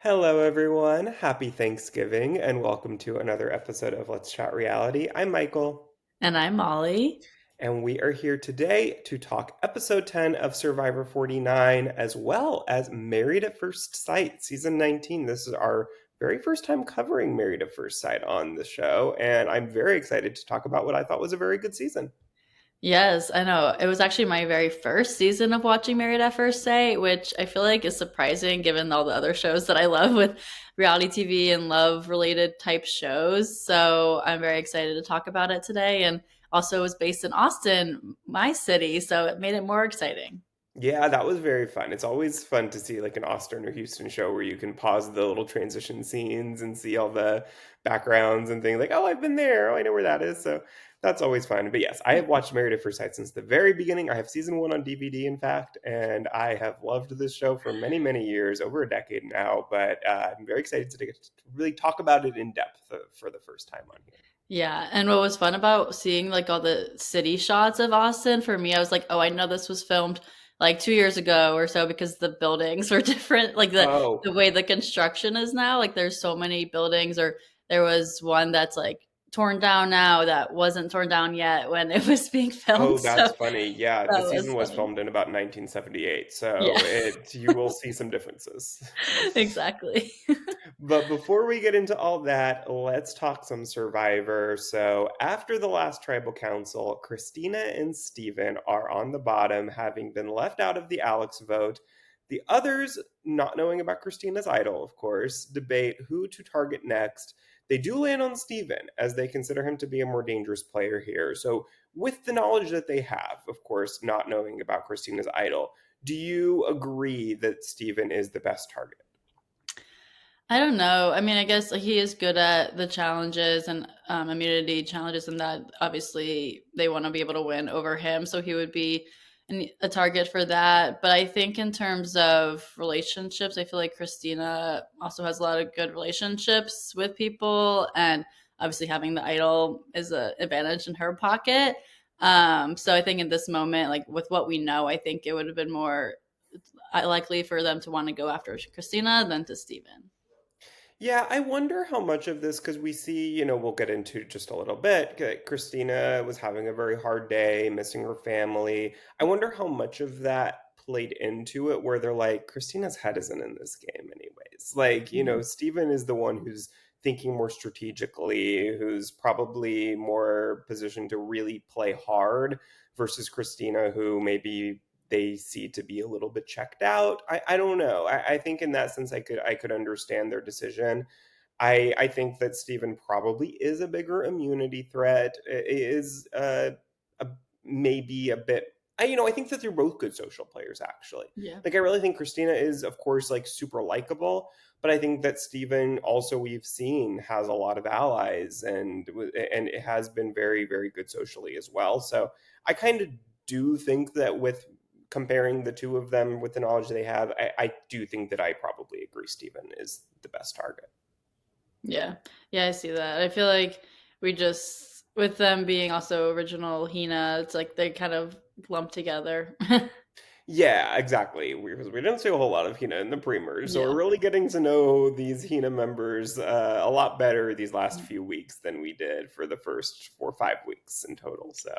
Hello, everyone. Happy Thanksgiving, and welcome to another episode of Let's Chat Reality. I'm Michael, And I'm Molly. and we are here today to talk episode 10 of Survivor 49, as well as Married at First Sight, season 19. This is our very first time covering Married at First Sight on the show, and I'm very excited to talk about what I thought was a very good season. Yes, I know. It was actually my very first season of watching Married at First Sight, which I feel like is surprising given all the other shows that I love with reality TV and love related type shows. So I'm very excited to talk about it today. And also, it was based in Austin, my city. So it made it more exciting. Yeah, that was very fun. It's always fun to see like an Austin or Houston show where you can pause the little transition scenes and see all the backgrounds and things like, oh, I've been there. Oh, I know where that is. So that's always fun. But yes, I have watched Married at First Sight since the very beginning. I have season one on DVD, in fact, and I have loved this show for many, many years, over a decade now. But I'm very excited to get to really talk about it in depth for the first time on here. Yeah, and what was fun about seeing like all the city shots of Austin for me, I was like, oh, I know this was filmed like 2 years ago or so because the buildings were different. Like the Oh, way the construction is now, like there's so many buildings, or there was one that's like torn down now that wasn't torn down yet when it was being filmed. Oh, So that's funny. Yeah, that the was season was funny. filmed in about 1978, Yeah, so you will see some differences. exactly. But before we get into all that, let's talk some Survivor. So, after the last tribal council, Christina and Steven are on the bottom, having been left out of the Alex vote. The others, not knowing about Christina's idol, of course, debate who to target next. They do land on Steven, as they consider him to be a more dangerous player here. So, with the knowledge that they have, of course, not knowing about Christina's idol, do you agree that Steven is the best target? I don't know. I mean, I guess he is good at the challenges and immunity challenges, and that obviously they want to be able to win over him. So he would be a target for that. But I think in terms of relationships, I feel like Christina also has a lot of good relationships with people, and obviously having the idol is an advantage in her pocket. So I think in this moment, like with what we know, I think it would have been more likely for them to want to go after Christina than to Steven. Yeah, I wonder how much of this, because we see, we'll get into just a little bit. Christina was having a very hard day, missing her family. I wonder how much of that played into it, where they're like, Christina's head isn't in this game, anyways. Like, Mhm. Steven is the one who's thinking more strategically, who's probably more positioned to really play hard versus Christina, who maybe they see to be a little bit checked out. I don't know. I think in that sense I could understand their decision. I think that Steven probably is a bigger immunity threat. Is a maybe a bit. I think that they're both good social players, actually. Yeah. Like, I really think Christina is, of course, like super likable, but I think that Steven also, we've seen, has a lot of allies, and it has been very, very good socially as well. So I kind of do think that, with comparing the two of them with the knowledge they have, I do think that I probably agree Steven is the best target. Yeah. Yeah, I see that. I feel like we just with them being also original Hina, it's like they kind of lump together. Yeah, exactly. We didn't see a whole lot of Hina in the pre-merge, so we're Yeah. really getting to know these Hina members a lot better these last few weeks than we did for the first 4 or 5 weeks in total. So,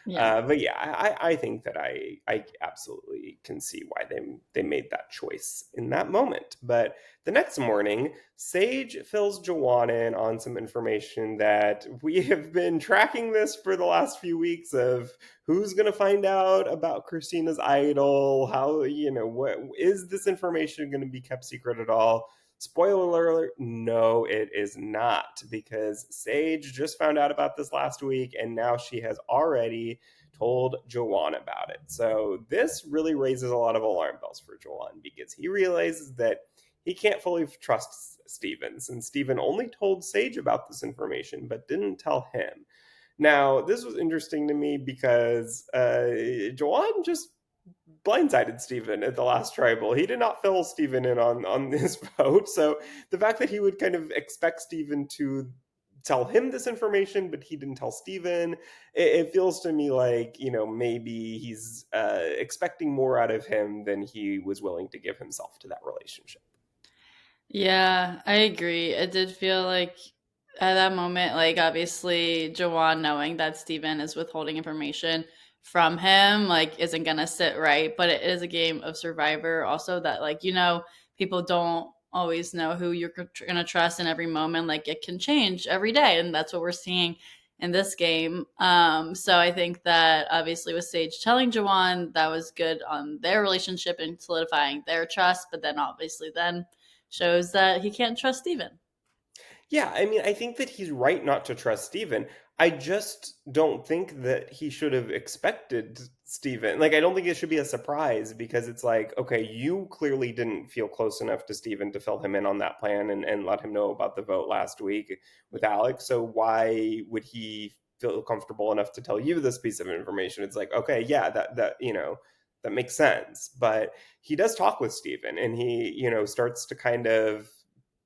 Yeah. but yeah, I think that I absolutely can see why they made that choice in that moment. But the next morning, Sage fills Jawan in on some information that we have been tracking this for the last few weeks of who's going to find out about Christina's idol? How, what is this information going to be kept secret at all? Spoiler alert, no, it is not, because Sage just found out about this last week and now she has already told Joanne about it. So this really raises a lot of alarm bells for Joanne, because he realizes that he can't fully trust Steven, since Steven only told Sage about this information but didn't tell him. Now, this was interesting to me because Joanne just blindsided Steven at the last tribal. He did not fill Steven in on this vote. So the fact that he would kind of expect Steven to tell him this information, but he didn't tell Steven, it feels to me like, maybe he's expecting more out of him than he was willing to give himself to that relationship. Yeah, I agree. It did feel like at that moment, like obviously Jawan knowing that Steven is withholding information from him, like isn't gonna sit right. But it is a game of Survivor, also that like people don't always know who you're gonna trust in every moment. Like it can change every day, and that's what we're seeing in this game. So I think that obviously with Sage telling Jawan that was good on their relationship and solidifying their trust, but then obviously then shows that he can't trust Steven. Yeah, I mean, I think that he's right not to trust Steven. I just don't think that he should have expected Steven. Like, I don't think it should be a surprise because it's like, okay, you clearly didn't feel close enough to Steven to fill him in on that plan and let him know about the vote last week with Alex. So why would he feel comfortable enough to tell you this piece of information? It's like, okay, yeah, that makes sense. But he does talk with Steven and he, starts to kind of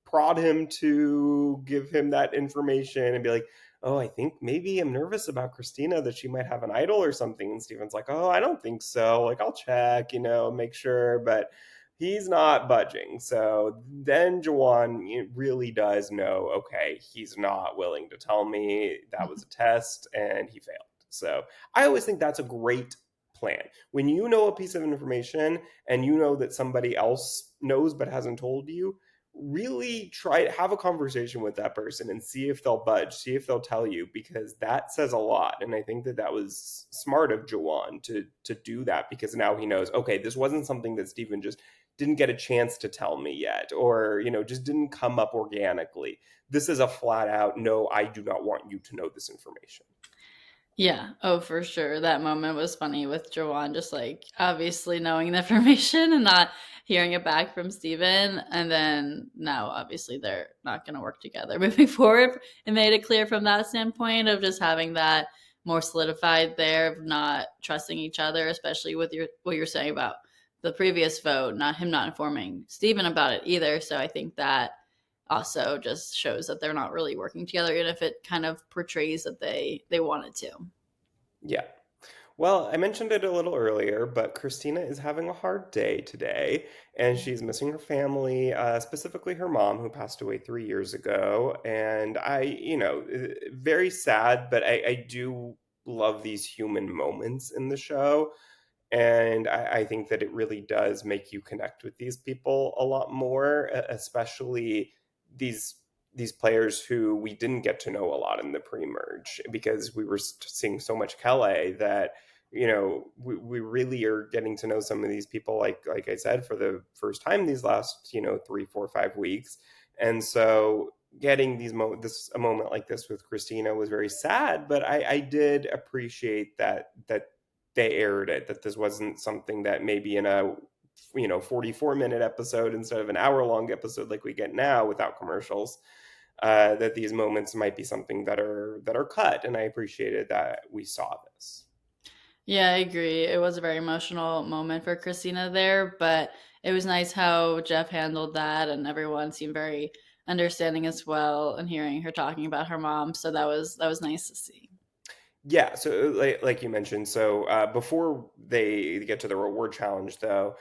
prod him to give him that information and be like, oh, I think maybe I'm nervous about Christina that she might have an idol or something. And Steven's like, oh, I don't think so. Like, I'll check, make sure. But he's not budging. So then Jawan really does know, okay, he's not willing to tell me that was a test and he failed. So I always think that's a great plan. When you know a piece of information and you know that somebody else knows but hasn't told you, really try to have a conversation with that person and see if they'll budge, see if they'll tell you, because that says a lot. And I think that that was smart of Jawan to do that, because now he knows, okay, this wasn't something that Stephen just didn't get a chance to tell me yet, or just didn't come up organically. This is a flat out, no, I do not want you to know this information. Yeah. Oh, for sure. That moment was funny with Jawan, just like obviously knowing the information and not hearing it back from Steven. And then now, obviously, they're not going to work together moving forward. It made it clear from that standpoint of just having that more solidified there of not trusting each other, especially with what you're saying about the previous vote, not him not informing Steven about it either. So I think that also just shows that they're not really working together, even if it kind of portrays that they wanted to. Yeah. Well, I mentioned it a little earlier, but Christina is having a hard day today, and she's missing her family, specifically her mom, who passed away 3 years ago. And very sad, but I do love these human moments in the show. And I think that it really does make you connect with these people a lot more, especially these these players who we didn't get to know a lot in the pre-merge because we were seeing so much Kelly that we really are getting to know some of these people, like I said, for the first time these last 3, 4, 5 weeks. And so getting this a moment like this with Christina was very sad, but I did appreciate that they aired it, that this wasn't something that maybe in a 44-minute episode instead of an hour-long episode like we get now without commercials, that these moments might be something that are cut. And I appreciated that we saw this. Yeah, I agree. It was a very emotional moment for Christina there, but it was nice how Jeff handled that, and everyone seemed very understanding as well. And hearing her talking about her mom, so that was nice to see. Yeah, so like you mentioned, so before they get to the reward challenge, though,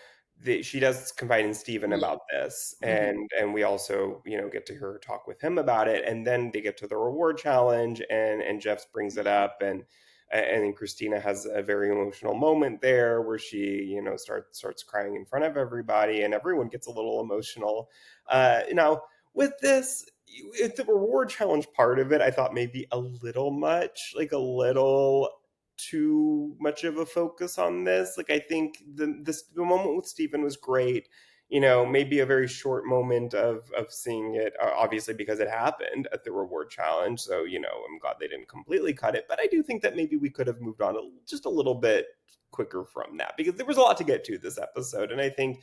she does confide in Steven Yeah. about this, Mhm. and we also get to hear her talk with him about it, and then they get to the reward challenge, and Jeff brings it up, and then Christina has a very emotional moment there where she starts crying in front of everybody, and everyone gets a little emotional. Now with this, the reward challenge part of it, I thought maybe a little much, like a little too much of a focus on this. Like I think the moment with Stephen was great. Maybe a very short moment of seeing it, obviously because it happened at the reward challenge. So I'm glad they didn't completely cut it, but I do think that maybe we could have moved on just a little bit quicker from that because there was a lot to get to this episode, and I think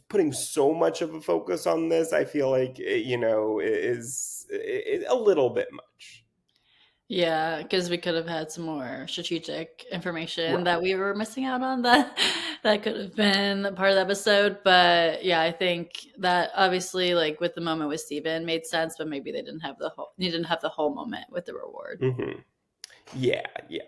putting so much of a focus on this, I feel like is a little bit much. Yeah, because we could have had some more strategic information Right. that we were missing out on that that could have been part of the episode. But yeah, I think that obviously, like with the moment with Steven made sense, but maybe they didn't have the whole you didn't have the whole moment with the reward. Hmm. Yeah, yeah.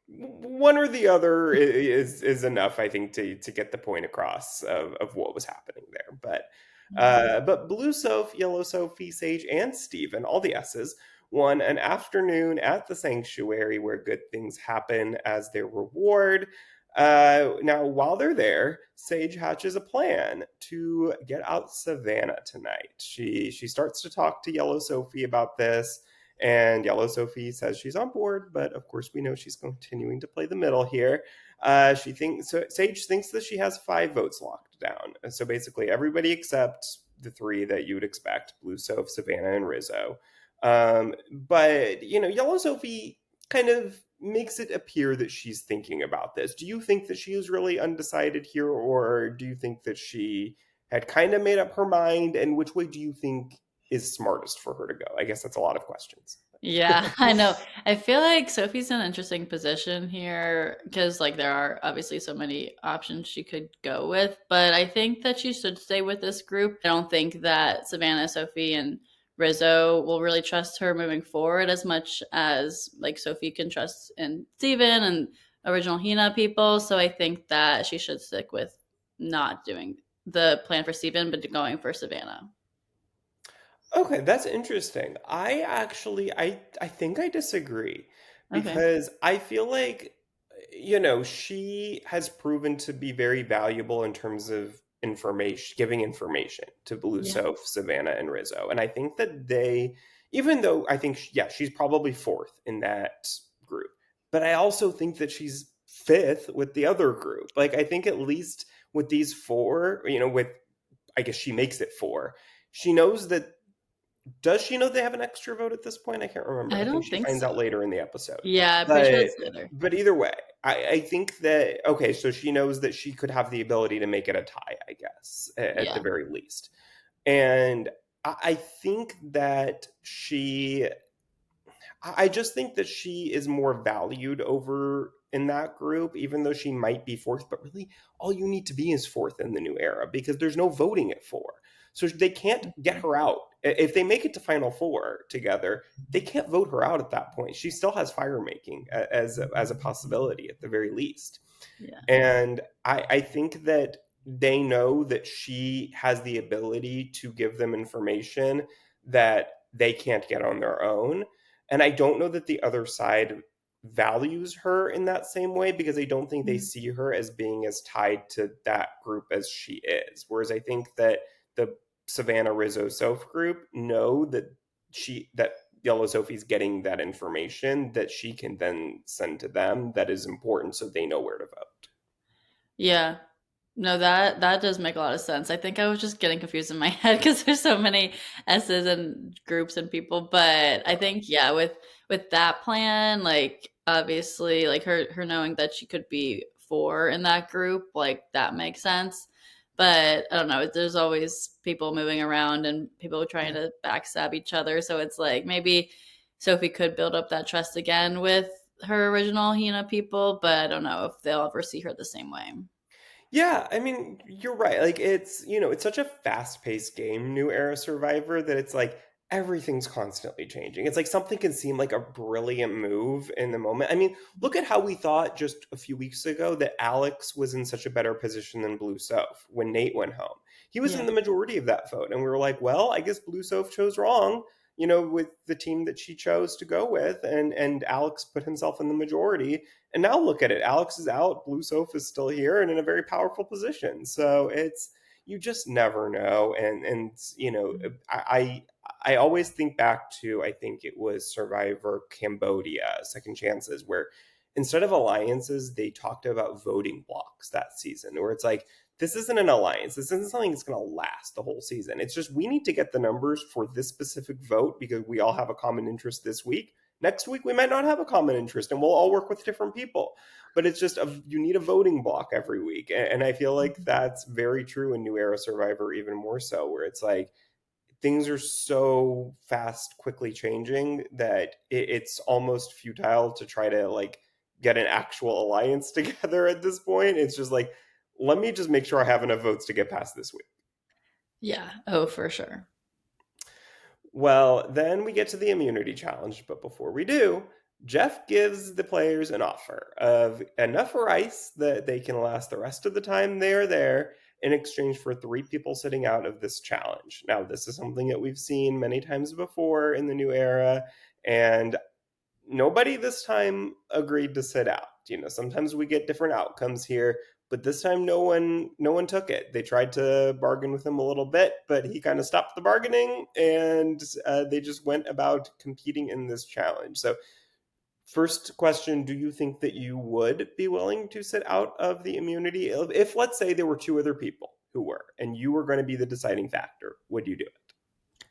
One or the other is enough, I think, to get the point across of what was happening there. But Mhm. But Blue Soph, Yellow Sophie, Sage, and Steven, all the S's, won an afternoon at the sanctuary where good things happen as their reward. Now, while they're there, Sage hatches a plan to get out Savannah tonight. She starts to talk to Yellow Sophie about this, and Yellow Sophie says she's on board, but of course we know she's continuing to play the middle here. Sage thinks that she has 5 votes locked down. So basically, everybody except the 3 that you would expect: Blue Soph, Savannah, and Rizzo. But Yellow Sophie kind of makes it appear that she's thinking about this. Do you think that she is really undecided here, or do you think that she had kind of made up her mind? And which way do you think is smartest for her to go? I guess that's a lot of questions. Yeah, I know. I feel like Sophie's in an interesting position here because, like, there are obviously so many options she could go with, but I think that she should stay with this group. I don't think that Savannah, Sophie, and Rizzo will really trust her moving forward as much as, like, Sophie can trust in Steven and original Hina people. So I think that she should stick with not doing the plan for Steven, but going for Savannah. Okay, that's interesting. I think I disagree Okay. because I feel like she has proven to be very valuable in terms of information, giving information to Blue Yeah. Soph, Savannah, and Rizzo. And I think that they, even though I think yeah, she's probably fourth in that group, but I also think that she's fifth with the other group. Like I think at least with these four, with I guess she makes it four. She knows that does she know they have an extra vote at this point? I can't remember. I I think don't she think finds so. out later in the episode. Yeah, I'm pretty sure But it's later. but either way, I think that okay, so she knows that she could have the ability to make it a tie, I guess, at the Yeah. very least. And I think that I just think that she is more valued over in that group, even though she might be fourth. But really, all you need to be is fourth in the new era because there's no voting at four. So they can't get Mhm. her out. If they make it to Final Four together, they can't vote her out at that point. She still has fire making as a possibility at the very least. Yeah. And I think that they know that she has the ability to give them information that they can't get on their own. And I don't know that the other side values her in that same way because I don't think they Mhm. see her as being as tied to that group as she is. Whereas I think that the Savannah Rizzo Soph group know that Yellow Sophie's getting that information that she can then send to them that is important so they know where to vote. Yeah. No, that does make a lot of sense. I think I was just getting confused in my head because there's so many S's and groups and people. But I think yeah, with that plan, like obviously, like her knowing that she could be four in that group, like that makes sense. But I don't know. There's always people moving around and people trying to backstab each other. So it's like maybe Sophie could build up that trust again with her original Hina people, but I don't know if they'll ever see her the same way. Yeah, I mean, you're right. Like it's such a fast-paced game, New Era Survivor, that it's like everything's constantly changing. It's like something can seem like a brilliant move in the moment. I mean, look at how we thought just a few weeks ago that Alex was in such a better position than Blue Soph when Nate went home. He was in Yeah. the majority of that vote, and we were like, well, I guess Blue Soph chose wrong, with the team that she chose to go with, and Alex put himself in the majority. And now look at it. Alex is out. Blue Soph is still here and in a very powerful position. So it's you just never know. And I always think back to I think it was Survivor Cambodia, Second Chances, where instead of alliances, they talked about voting blocks that season, where it's like this isn't an alliance. This isn't something that's going to last the whole season. It's just we need to get the numbers for this specific vote because we all have a common interest this week. Next week, we might not have a common interest and we'll all work with different people. But it's just you need a voting block every week. And I feel like that's very true in New Era Survivor, even more so, where it's like things are so fast, quickly changing that it's almost futile to try to like get an actual alliance together at this point. It's just like, let me just make sure I have enough votes to get past this week. Yeah. Oh, for sure. Well, then we get to the immunity challenge, but before we do, Jeff gives the players an offer of enough rice that they can last the rest of the time they are there in exchange for three people sitting out of this challenge. Now, this is something that we've seen many times before in the new era, and nobody this time agreed to sit out. Sometimes we get different outcomes here, but this time no one took it. They tried to bargain with him a little bit, but he kind of stopped the bargaining, and they just went about competing in this challenge. So first question, do you think that you would be willing to sit out of the immunity if let's say there were two other people who were and you were going to be the deciding factor? Would you do it?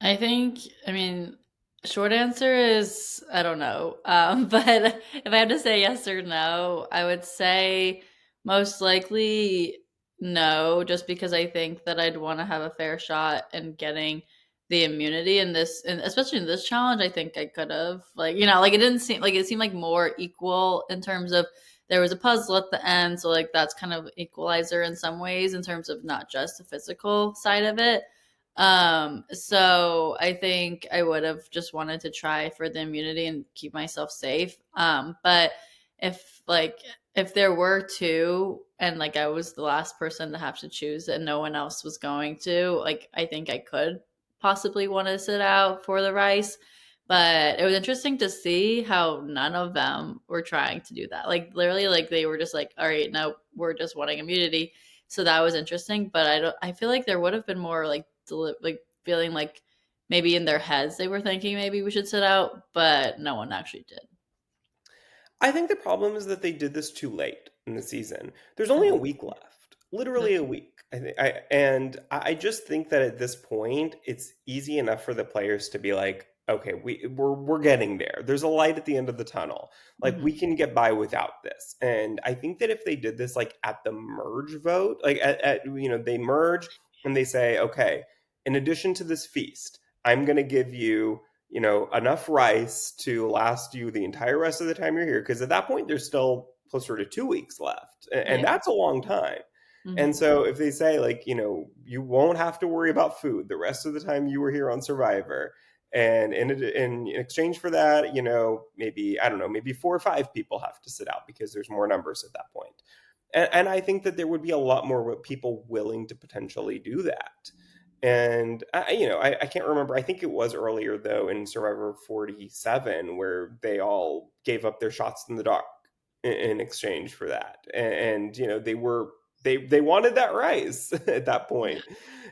I think, I mean, short answer is I don't know. But if I had to say yes or no, I would say most likely no, just because I think that I'd want to have a fair shot in getting the immunity in this, and especially in this challenge. I think I could have, like, like it didn't seem like it seemed like more equal in terms of there was a puzzle at the end, so like that's kind of equalizer in some ways in terms of not just the physical side of it. So I think I would have just wanted to try for the immunity and keep myself safe. But if like if there were two and like I was the last person to have to choose and no one else was going to, like I think I could possibly want to sit out for the rice. But it was interesting to see how none of them were trying to do that. Like literally like they were just like, all right, no, we're just wanting immunity. So that was interesting, but I feel like there would have been more like like feeling like maybe in their heads they were thinking maybe we should sit out, but no one actually did. I think the problem is that they did this too late in the season. There's only a Oh, week left, literally that's a week. I just think that at this point, it's easy enough for the players to be like, okay, we're getting there. There's a light at the end of the tunnel. Like we mhm. can get by without this. And I think that if they did this like at the merge vote, like they merge and they say, okay, in addition to this feast, I'm going to give you enough rice to last you the entire rest of the time you're here. Because at that point, there's still closer to 2 weeks left. And Yeah. that's a long time. And Mhm. so if they say, like, you won't have to worry about food the rest of the time you were here on Survivor. And in exchange for that, maybe, I don't know, maybe 4 or 5 people have to sit out because there's more numbers at that point. And I think that there would be a lot more people willing to potentially do that. And I can't remember. I think it was earlier though in Survivor 47 where they all gave up their shots in the dark in exchange for that. And they wanted that rice at that point,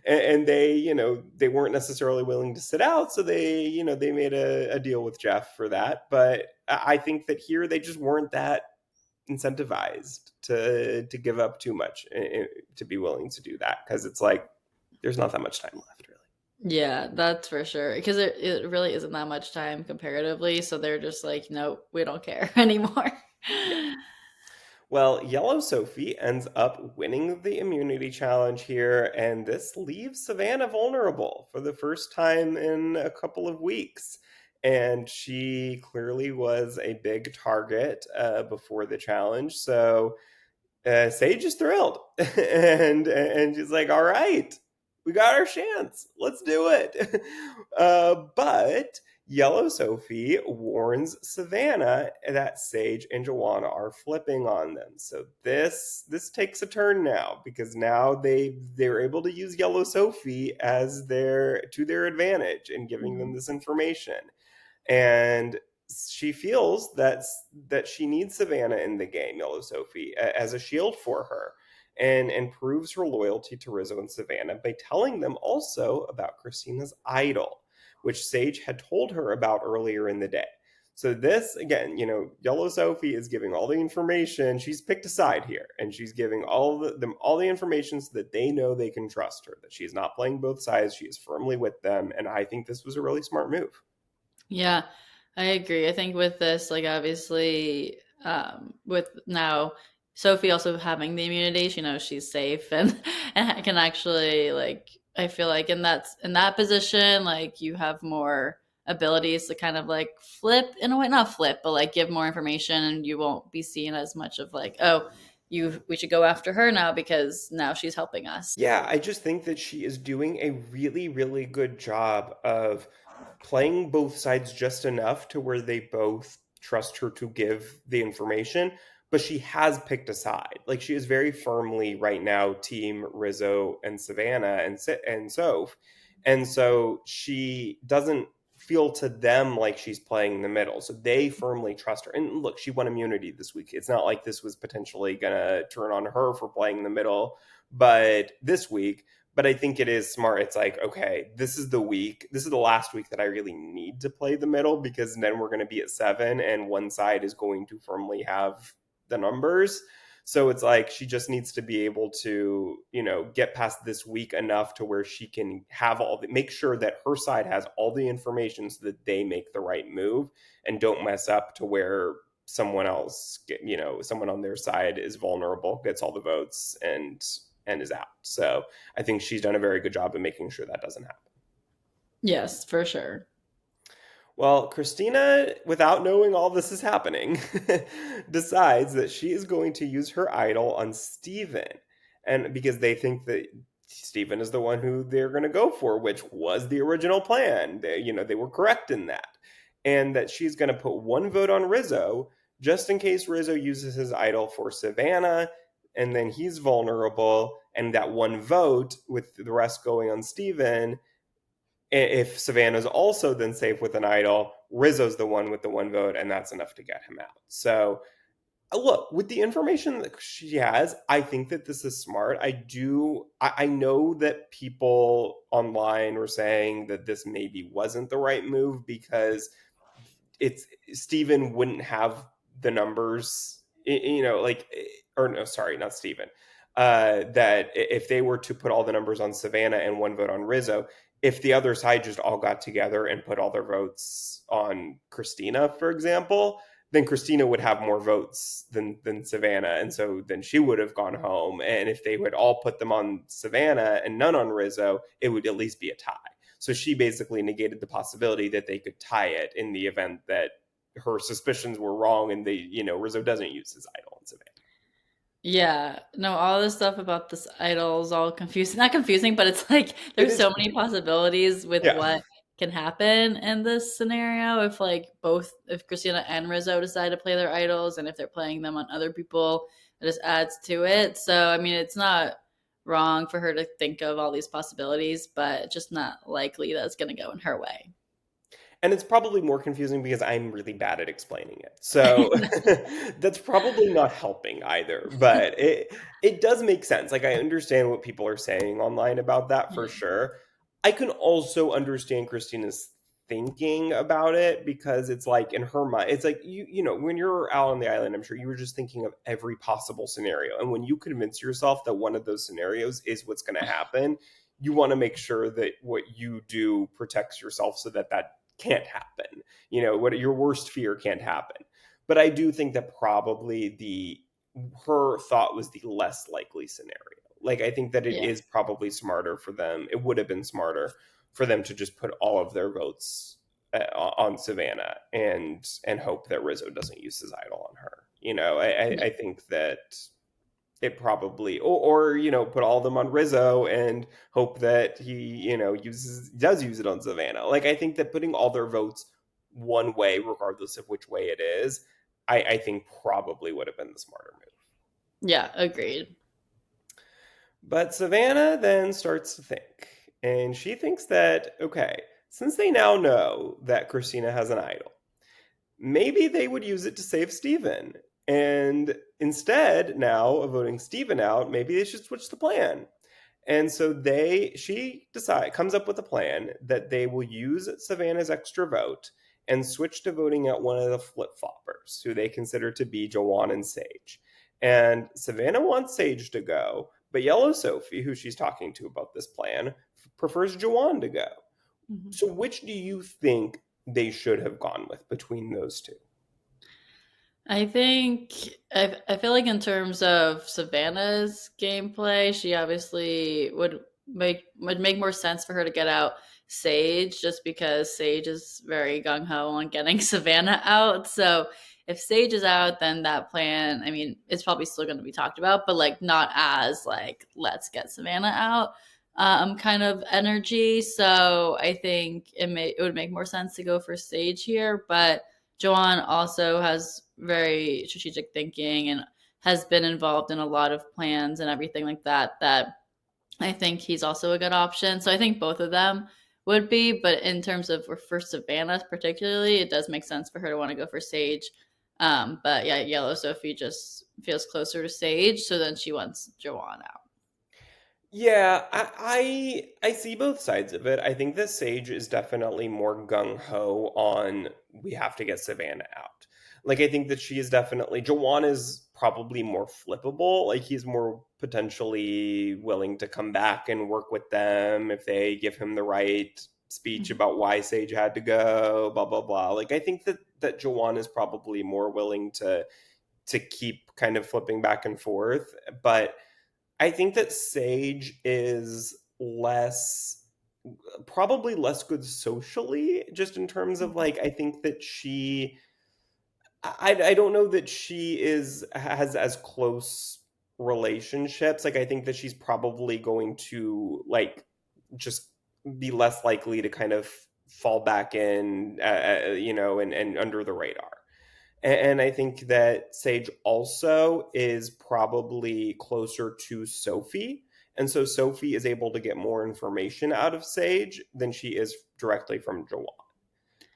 and they weren't necessarily willing to sit out, so they made a deal with Jeff for that. But I think that here they just weren't that incentivized to give up too much to be willing to do that because it's like there's not that much time left, really. Yeah, that's for sure. Because it really isn't that much time comparatively. So they're just like, nope, we don't care anymore. Yeah. Well, Yellow Sophie ends up winning the immunity challenge here, and this leaves Savannah vulnerable for the first time in a couple of weeks. And she clearly was a big target before the challenge. So Sage is thrilled, and she's like, "All right, we got our chance. Let's do it." But Yellow Sophie warns Savannah that Sage and Joanna are flipping on them. So this takes a turn now because now they're able to use Yellow Sophie as their advantage in giving them Mhm. this information, and she feels that she needs Savannah in the game, Yellow Sophie, as a shield for her, and proves her loyalty to Rizzo and Savannah by telling them also about Christina's idol, which Sage had told her about earlier in the day. So this again, Yellow Sophie is giving all the information. She's picked a side here, and she's giving them all the information so that they know they can trust her. That she's not playing both sides. She is firmly with them, and I think this was a really smart move. Yeah, I agree. I think with this, like obviously, with now Sophie also having the immunity, she knows she's safe and and can actually like I feel like in that position, like you have more abilities to kind of like flip in a way, not flip, but like give more information, and you won't be seen as much of like, oh, you we should go after her now because now she's helping us. Yeah, I just think that she is doing a really, really good job of playing both sides just enough to where they both trust her to give the information, but she has picked a side. Like she is very firmly right now team Rizzo and Savannah and Soph. And so she doesn't feel to them like she's playing in the middle. So they firmly trust her. And look, she won immunity this week. It's not like this was potentially going to turn on her for playing in the middle, but this week, but I think it is smart. It's like, okay, this is the week. This is the last week that I really need to play the middle because then we're going to be at 7 and one side is going to firmly have the numbers. So it's like she just needs to be able to, get past this week enough to where she can have make sure that her side has all the information so that they make the right move and don't mess up to where someone else, someone on their side is vulnerable, gets all the votes and is out. So I think she's done a very good job of making sure that doesn't happen. Yes, for sure. Well, Christina, without knowing all this is happening, decides that she is going to use her idol on Steven. And because they think that Steven is the one who they're going to go for, which was the original plan. They were correct in that. And that she's going to put one vote on Rizzo just in case Rizzo uses his idol for Savannah and then he's vulnerable. And that one vote with the rest going on Steven, if Savannah's also then safe with an idol, Rizzo's the one with the one vote, and that's enough to get him out. So, look, with the information that she has, I think that this is smart. I know that people online were saying that this maybe wasn't the right move because it's Steven wouldn't have the numbers, like, or no, sorry, not Steven. That if they were to put all the numbers on Savannah and one vote on Rizzo, if the other side just all got together and put all their votes on Christina, for example, then Christina would have more votes than Savannah, and so then she would have gone home. And if they would all put them on Savannah and none on Rizzo, it would at least be a tie. So she basically negated the possibility that they could tie it in the event that her suspicions were wrong and Rizzo doesn't use his idol in Savannah. Yeah, no, all this stuff about this idol is all confusing. Not confusing, but it's like It there's is, so many possibilities with yeah. what can happen in this scenario if if Christina and Rizzo decide to play their idols and if they're playing them on other people, it just adds to it. So, I mean, it's not wrong for her to think of all these possibilities, but just not likely that it's going to go in her way. And it's probably more confusing because I'm really bad at explaining it. So that's probably not helping either. But it does make sense. Like I understand what people are saying online about that for Yeah. sure. I can also understand Christina's thinking about it because it's like in her mind, it's like when you're out on the island, I'm sure you were just thinking of every possible scenario. And when you convince yourself that one of those scenarios is what's going to happen, you want to make sure that what you do protects yourself so that can't happen. What your worst fear can't happen. But I do think that probably the her thought was the less likely scenario. Like I think that it Yeah. is probably smarter for them. It would have been smarter for them to just put all of their votes on Savannah and hope that Rizzo doesn't use his idol on her. I think that it probably or put all of them on Rizzo and hope that he does use it on Savannah. Like I think that putting all their votes one way, regardless of which way it is, I think probably would have been the smarter move. Yeah, agreed. But Savannah then starts to think, and she thinks that okay, since they now know that Christina has an idol, maybe they would use it to save Steven. And instead, now of voting Steven out, maybe they should switch the plan. And so she comes up with a plan that they will use Savannah's extra vote and switch to voting out one of the flip floppers, who they consider to be Jawan and Sage. And Savannah wants Sage to go, but Yellow Sophie, who she's talking to about this plan, prefers Jawan to go. Mhm. So which do you think they should have gone with between those two? I think I feel like in terms of Savannah's gameplay, she obviously would make more sense for her to get out Sage just because Sage is very gung ho on getting Savannah out. So if Sage is out, then that plan, I mean, it's probably still going to be talked about, but like not as like let's get Savannah out kind of energy. So I think it would make more sense to go for Sage here, but Joanne also has very strategic thinking and has been involved in a lot of plans and everything like that. That I think he's also a good option. So I think both of them would be, but in terms of for Savannah particularly, it does make sense for her to want to go for Sage. But yeah, Yellow Sophie just feels closer to Sage, so then she wants Joanne out. Yeah, I see both sides of it. I think that Sage is definitely more gung ho on we have to get Savannah out. Like I think that she is definitely Jawan is probably more flippable. Like he's more potentially willing to come back and work with them if they give him the right speech Mhm. about why Sage had to go, blah blah blah. Like I think that Jawan is probably more willing to keep kind of flipping back and forth, but I think that Sage is probably less good socially, just in terms of like, I think that I don't know that she has as close relationships. Like, I think that she's probably going to like just be less likely to kind of fall back in, and under the radar. And I think that Sage also is probably closer to Sophie. And so Sophie is able to get more information out of Sage than she is directly from Jawan.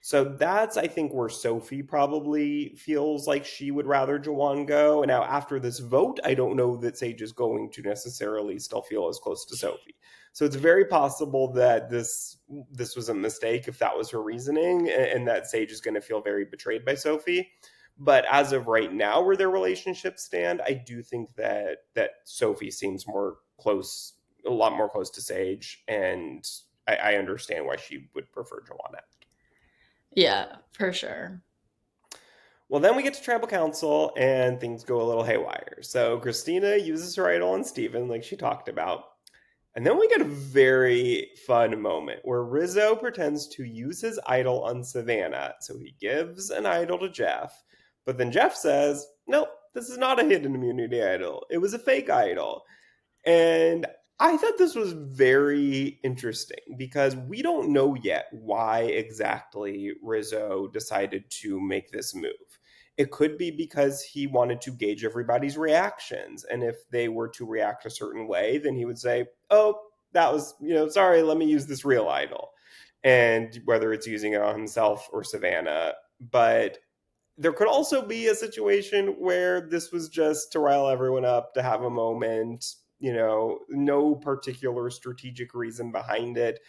So that's, I think, where Sophie probably feels like she would rather Jawan go. And now, after this vote, I don't know that Sage is going to necessarily still feel as close to Sophie. So it's very possible that this was a mistake if that was her reasoning, and that Sage is going to feel very betrayed by Sophie. But as of right now, where their relationships stand, I do think that Sophie seems more close, a lot more close to Sage, and I understand why she would prefer Joanna. Yeah, for sure. Well, then we get to tribal council and things go a little haywire. So Christina uses her idol on Steven, like she talked about. And then we get a very fun moment where Rizzo pretends to use his idol on Savannah. So he gives an idol to Jeff. But then Jeff says, nope, this is not a hidden immunity idol. It was a fake idol. And I thought this was very interesting because we don't know yet why exactly Rizzo decided to make this move. It could be because he wanted to gauge everybody's reactions. And if they were to react a certain way, then he would say, oh, that was, sorry, let me use this real idol. And whether it's using it on himself or Savannah. But there could also be a situation where this was just to rile everyone up, to have a moment, no particular strategic reason behind it.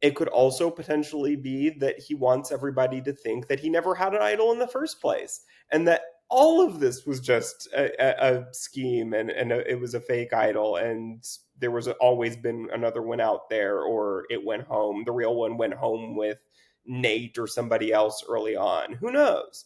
It could also potentially be that he wants everybody to think that he never had an idol in the first place and that all of this was just a scheme, and it was a fake idol, and there was always been another one out there, or it went home. The real one went home with Nate or somebody else early on. Who knows?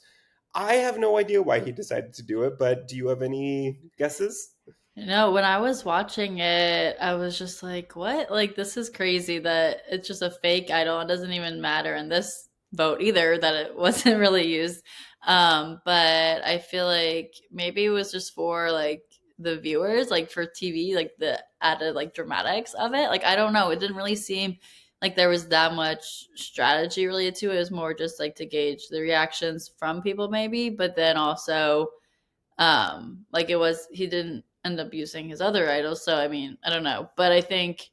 I have no idea why he decided to do it, but do you have any guesses? When I was watching it, I was just like, what? Like, this is crazy that it's just a fake idol. It doesn't even matter in this vote either that it wasn't really used. But I feel like maybe it was just for like the viewers, like for TV, like the added like dramatics of it. Like, I don't know. It didn't really seem like there was that much strategy related to it. It was more just like to gauge the reactions from people, maybe, but then also like it was he didn't end up using his other idols, so I mean I don't know, but I think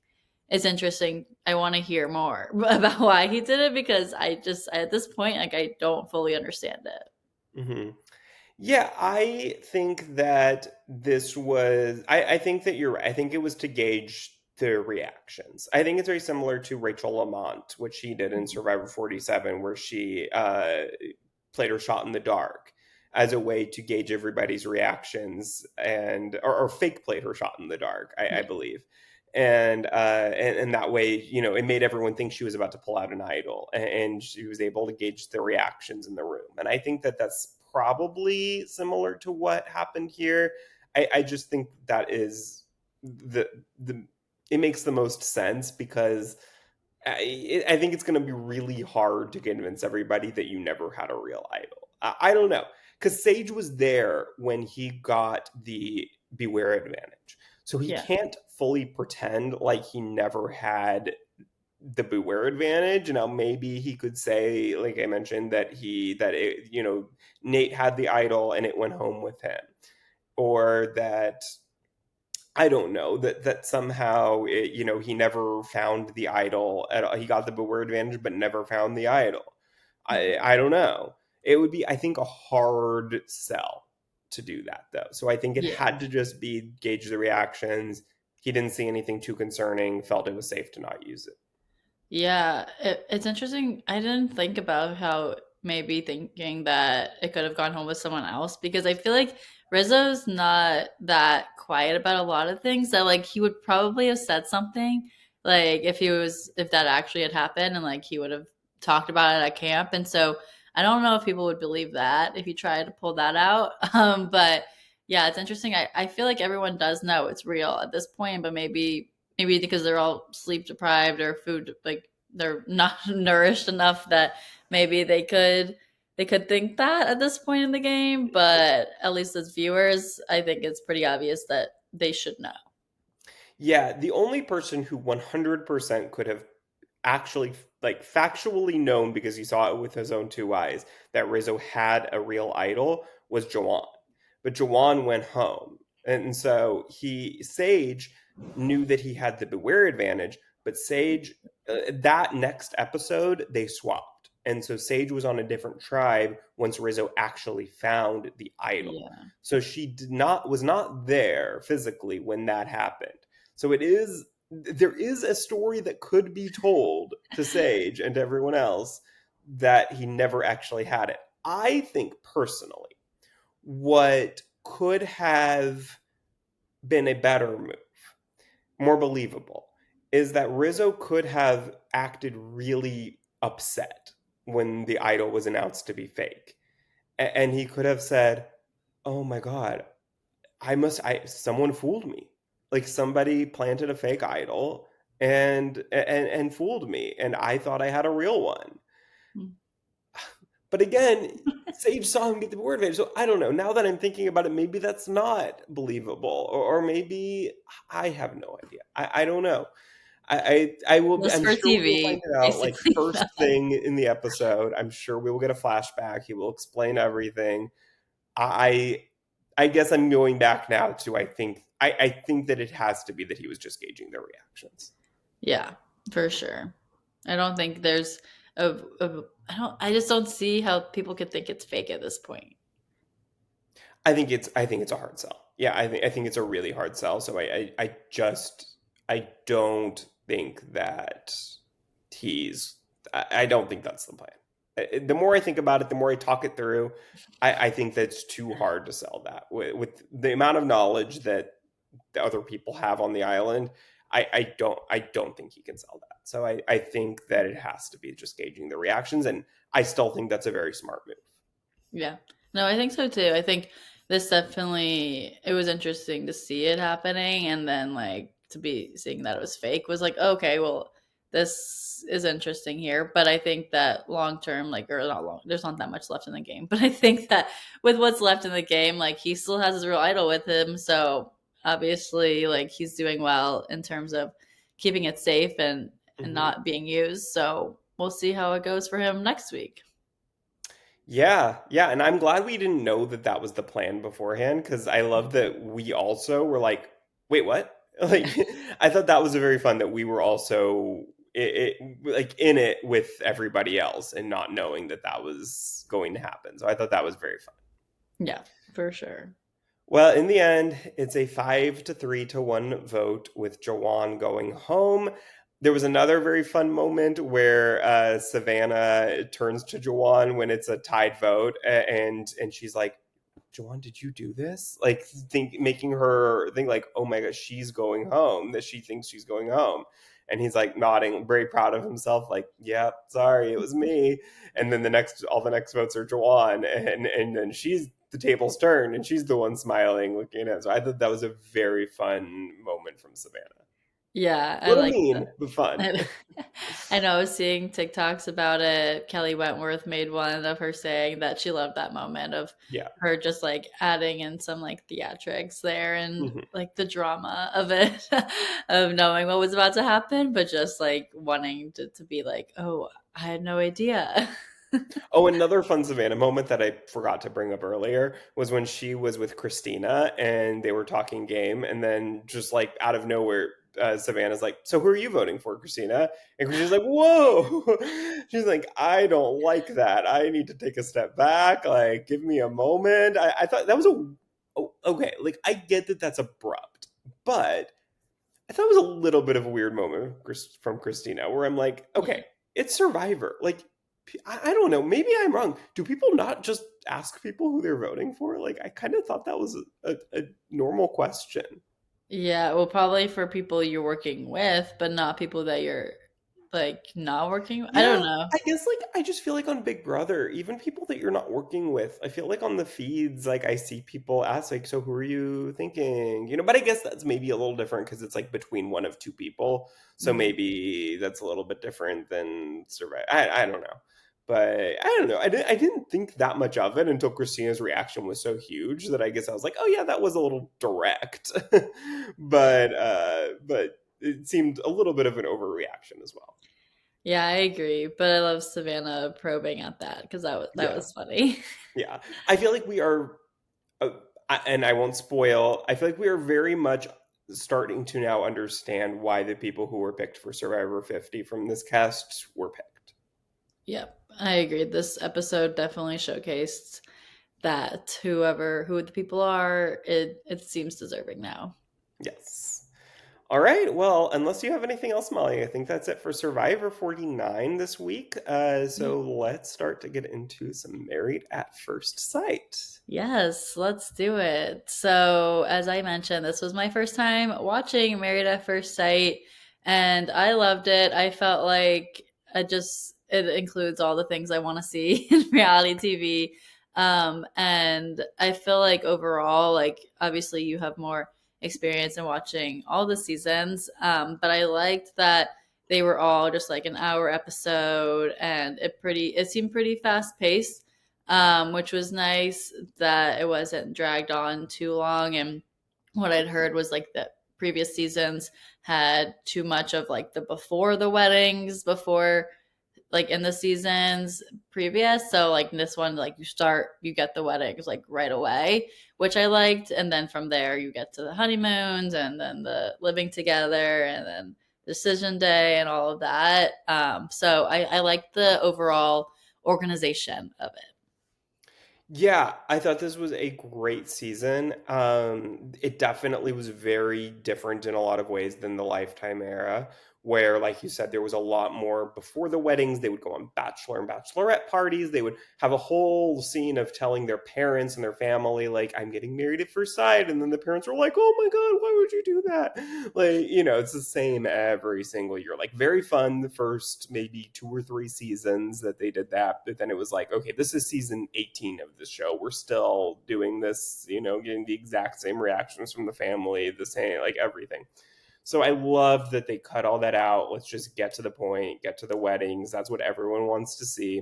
it's interesting. I want to hear more about why he did it because I just at this point like I don't fully understand it. Hmm. Yeah, I think that I think that you're right. I think it was to gauge the reactions. I think it's very similar to Rachel Lamont, what she did in Mhm. Survivor 47, where she played her shot in the dark as a way to gauge everybody's reactions, or fake played her shot in the dark, I Yeah. believe. And that way, it made everyone think she was about to pull out an idol, and she was able to gauge the reactions in the room. And I think that that's probably similar to what happened here. I just think that is the it makes the most sense because I think it's going to be really hard to convince everybody that you never had a real idol. I don't know, because Sage was there when he got the Beware advantage, so he Yeah. can't fully pretend like he never had the beware advantage, and now maybe he could say, like I mentioned, that it, Nate had the idol and it went home with him, or that I don't know, that somehow he never found the idol at all. He got the beware advantage but never found the idol. I don't know. It would be, I think, a hard sell to do that though. So I think it Yeah. had to just be gauge the reactions. He didn't see anything too concerning, felt it was safe to not use it. Yeah, it's interesting. I didn't think about how maybe thinking that it could have gone home with someone else because I feel like Rizzo's not that quiet about a lot of things that like he would probably have said something like if that actually had happened and like he would have talked about it at camp. And so I don't know if people would believe that if you tried to pull that out. But yeah, it's interesting. I feel like everyone does know it's real at this point, but maybe because they're all sleep deprived or food like they're not nourished enough that maybe they could think that at this point in the game, but at least as viewers I think it's pretty obvious that they should know. Yeah, the only person who 100% could have actually, like, factually known because he saw it with his own two eyes that Rizzo had a real idol was Jawan. But Jawan went home. And so Sage knew that he had the beware advantage, but Sage, that next episode, they swapped. And so Sage was on a different tribe once Rizzo actually found the idol. Yeah. So she was not there physically when that happened. So there is a story that could be told to Sage and to everyone else that he never actually had it. I think personally, what could have been a better move, more believable, is that Rizzo could have acted really upset when the idol was announced to be fake. And he could have said, "Oh my God, someone fooled me. Like somebody planted a fake idol and fooled me, and I thought I had a real one." But again, Sage saw him get the word advantage. So I don't know. Now that I'm thinking about it, maybe that's not believable, or maybe I have no idea. I don't know. I will. Just I'm for sure we will find TV it out like basically. first thing in the episode. I'm sure we will get a flashback. He will explain everything. I I guess I'm going back now to I think that it has to be that he was just gauging their reactions. Yeah, for sure. I don't think there's I just don't see how people could think it's fake at this point. I think it's a hard sell. Yeah, I think it's a really hard sell. So I don't think that he's I don't think that's the plan. The more I think about it, the more I talk it through, I think that's too hard to sell that with the amount of knowledge that the other people have on the island. I don't think he can sell that. So I think that it has to be just gauging the reactions, and I still think that's a very smart move. Yeah. No, I think so too. I think this definitely it was interesting to see it happening and then like to be seeing that it was fake was like, okay, well, this is interesting here. But I think that long term, like or not long, there's not that much left in the game. But I think that with what's left in the game, like he still has his real idol with him. So obviously like he's doing well in terms of keeping it safe and Mhm. not being used. So we'll see how it goes for him next week. Yeah, yeah, and I'm glad we didn't know that that was the plan beforehand because I love that we also were like, "Wait, what?" Like, I thought that was a very fun that we were also like in it with everybody else and not knowing that that was going to happen. So I thought that was very fun. Yeah, for sure. Well, in the end, it's a 5-3 to 1 vote with Jawan going home. There was another very fun moment where Savannah turns to Jawan when it's a tied vote, and she's like, "Jawan, did you do this?" Like, making her think like, "Oh my gosh, she's going home." That she thinks she's going home, and he's like nodding, very proud of himself, like, "Yeah, sorry, it was me." And then all the next votes are Jawan, and then she's the tables turn and she's the one smiling, looking at him. So I thought that was a very fun moment from Savannah. Yeah, A I little like mean, that. but fun. I I know, I was seeing TikToks about it. Kelly Wentworth made one of her saying that she loved that moment of Yeah. her just like adding in some like theatrics there and Mhm. like the drama of it, of knowing what was about to happen, but just like wanting to be like, oh, I had no idea. Oh, another fun Savannah moment that I forgot to bring up earlier was when she was with Christina and they were talking game, and then just like out of nowhere, Savannah's like, "So who are you voting for, Christina?" And Christina's like, "Whoa!" She's like, "I don't like that. I need to take a step back. Like, give me a moment." I thought that was okay. Like, I get that that's abrupt, but I thought it was a little bit of a weird moment from Christina, where I'm like, Yeah. okay, it's Survivor. Like, I don't know. Maybe I'm wrong. Do people not just ask people who they're voting for? Like, I kind of thought that was a normal question. Yeah, well, probably for people you're working with, but not people that you're like not working. I don't Yeah, know. I guess like I just feel like on Big Brother, even people that you're not working with, I feel like on the feeds, like I see people ask like, "So who are you thinking?" But I guess that's maybe a little different because it's like between one of two people, so Mhm. maybe that's a little bit different than Survivor. I don't know, but I don't know. I didn't think that much of it until Christina's reaction was so huge that I guess I was like, "Oh yeah, that was a little direct," Yeah. but it seemed a little bit of an overreaction as well. Yeah, I agree, but I love Savannah probing at that because that Yeah. was funny. Yeah. I feel like we are, uh, and I won't spoil, I feel like we are very much starting to now understand why the people who were picked for Survivor 50 from this cast were picked. Yep, I agree. This episode definitely showcased that who the people are, it seems deserving now. Yes. All right. Well, unless you have anything else, Molly, I think that's it for Survivor 49 this week. Yeah. So let's start to get into some Married at First Sight. Yes, let's do it. So, as I mentioned, this was my first time watching Married at First Sight, and I loved it. I felt like it includes all the things I want to see in reality TV. And I feel like overall, like obviously you have more experience in watching all the seasons, but I liked that they were all just like an hour episode, and it seemed pretty fast paced, which was nice that it wasn't dragged on too long. And what I'd heard was like that previous seasons had too much of like the before the weddings, before like in the seasons previous. So like in this one, like you get the weddings like right away, which I liked. And then from there, you get to the honeymoons and then the living together and then decision day and all of that. So I like the overall organization of it. Yeah, I thought this was a great season. It definitely was very different in a lot of ways than the Lifetime era, where, like you said, there was a lot more before the weddings. They would go on bachelor and bachelorette parties. They would have a whole scene of telling their parents and their family, like, "I'm getting married at first sight," and then the parents were like, "Oh my God, why would you do that?" Like, it's the same every single year. Like, very fun the first maybe 2 or 3 seasons that they did that, but then it was like, okay, this is season 18 of the show. We're still doing this, getting the exact same reactions from the family, the same, like everything. So I love that they cut all that out. Let's just get to the point, get to the weddings. That's what everyone wants to see.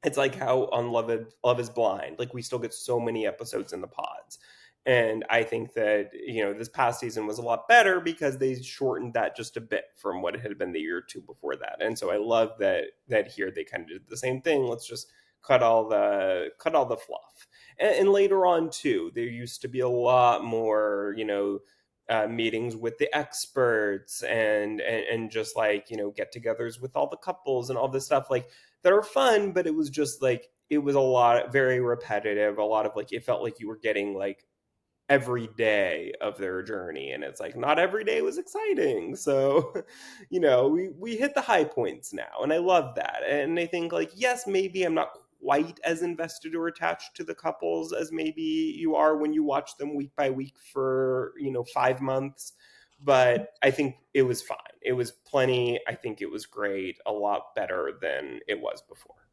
It's like how on Love is Blind, like we still get so many episodes in the pods. And I think that, this past season was a lot better because they shortened that just a bit from what it had been the year or two before that. And so I love that here they kind of did the same thing. Let's just cut all the fluff. And later on too, there used to be a lot more, meetings with the experts and just like, get-togethers with all the couples and all this stuff. Like that are fun, but it was just like it was a lot very repetitive, a lot of like it felt like you were getting like every day of their journey, and it's like not every day was exciting. So we hit the high points now, and I love that. And I think like yes, maybe I'm not quite as invested or attached to the couples as maybe you are when you watch them week by week for 5 months, but I think it was fine. It was plenty. I think it was great, a lot better than it was before.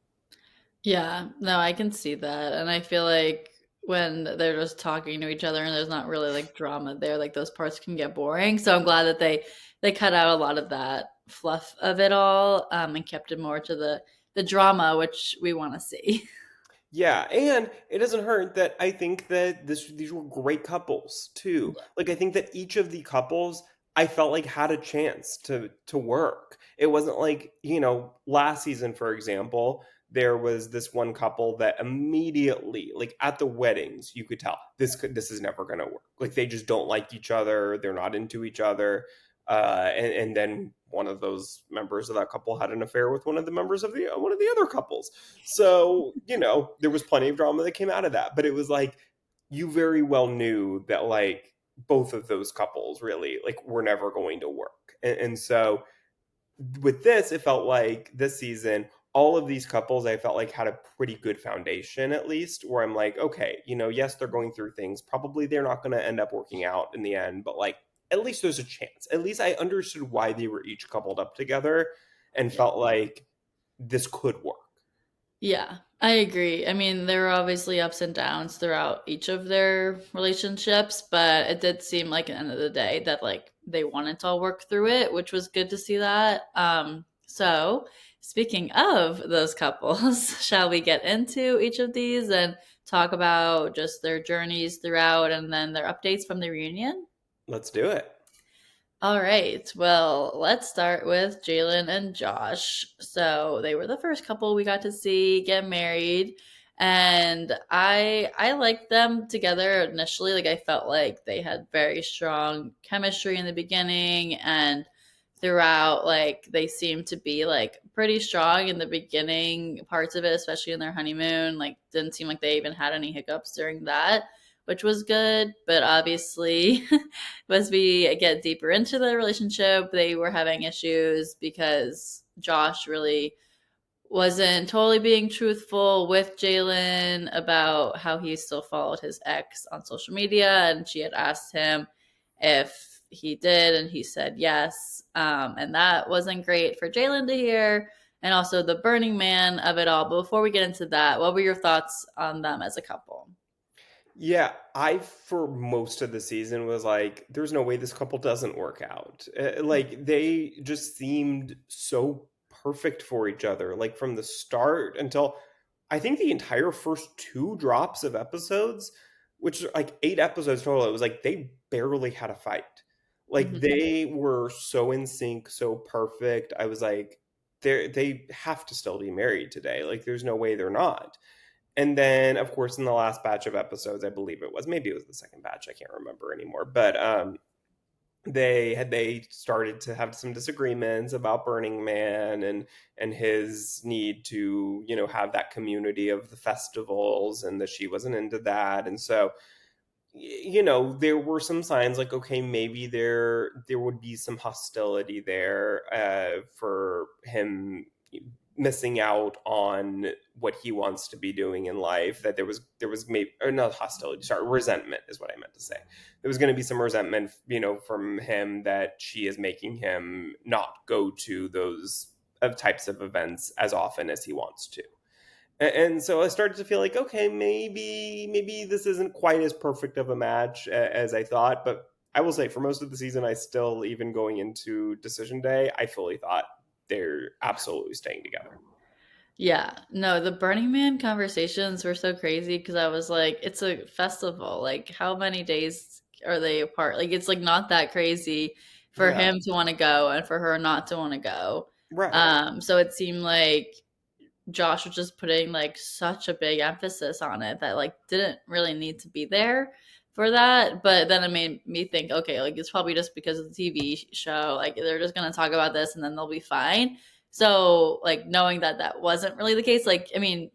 Yeah, no, I can see that. And I feel like when they're just talking to each other and there's not really like drama there. Like those parts can get boring. So I'm glad that they cut out a lot of that fluff of it all, and kept it more to the drama, which we want to see. Yeah, and it doesn't hurt that I think that these were great couples too. Like I think that each of the couples I felt like had a chance to work. It wasn't like, last season for example, there was this one couple that immediately like at the weddings you could tell this is never going to work. Like they just don't like each other, they're not into each other. And then one of those members of that couple had an affair with one of the members of the one of the other couples. So, there was plenty of drama that came out of that, but it was like you very well knew that like both of those couples really like were never going to work. And so with this, it felt like this season, all of these couples I felt like had a pretty good foundation at least, where I'm like, okay, yes, they're going through things. Probably they're not going to end up working out in the end, but like at least there's a chance. At least I understood why they were each coupled up together and Yeah. felt like this could work. Yeah, I agree. I mean, there were obviously ups and downs throughout each of their relationships, but it did seem like at the end of the day that like they wanted to all work through it, which was good to see that. So speaking of those couples, shall we get into each of these and talk about just their journeys throughout and then their updates from the reunion? Let's do it. All right. Well, let's start with Jalen and Josh. So they were the first couple we got to see get married, and I liked them together initially. Like I felt like they had very strong chemistry in the beginning, and throughout, like they seemed to be like pretty strong in the beginning parts of it, especially in their honeymoon. Like didn't seem like they even had any hiccups during that, which was good. But obviously, as we get deeper into the relationship, they were having issues because Josh really wasn't totally being truthful with Jalen about how he still followed his ex on social media. And she had asked him if he did, and he said yes. And that wasn't great for Jalen to hear. And also the Burning Man of it all. But before we get into that, what were your thoughts on them as a couple? Yeah, I for most of the season was like, there's no way this couple doesn't work out. Like they just seemed so perfect for each other, like from the start until I think the entire first two drops of episodes, which are like 8 episodes total. It was like they barely had a fight. Like Mm-hmm. they were so in sync, so perfect. I was like, they have to still be married today. Like there's no way they're not. And then, of course, in the last batch of episodes, I believe it was, maybe it was the second batch, I can't remember anymore. But they started to have some disagreements about Burning Man and his need to have that community of the festivals, and that she wasn't into that. And so there were some signs like, okay, maybe there would be some hostility there for him missing out on what he wants to be doing in life. That there was maybe, or not hostility, sorry, resentment is what I meant to say. There was going to be some resentment, from him, that she is making him not go to those types of events as often as he wants to. And so I started to feel like, okay, maybe this isn't quite as perfect of a match as I thought. But I will say, for most of the season, I still, even going into decision day, I fully thought they're absolutely staying together. Yeah, no, the Burning Man conversations were so crazy because I was like, it's a festival. Like, how many days are they apart? Like, it's like not that crazy for Yeah, him to want to go and for her not to want to go. right. So it seemed like Josh was just putting like such a big emphasis on it that like didn't really need to be there for that. But then it made me think, okay, like it's probably just because of the TV show. Like they're just gonna talk about this and then they'll be fine. So like knowing that that wasn't really the case, like I mean,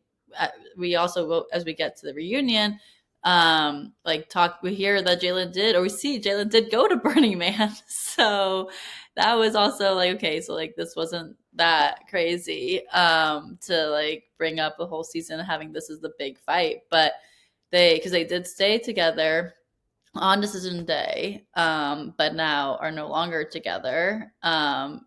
we also as we get to the reunion, like talk we hear that Jalen did or we see Jalen did go to Burning Man. So that was also like okay, so like this wasn't that crazy to like bring up the whole season having this as the big fight, but they because they did stay together on decision day, but now are no longer together.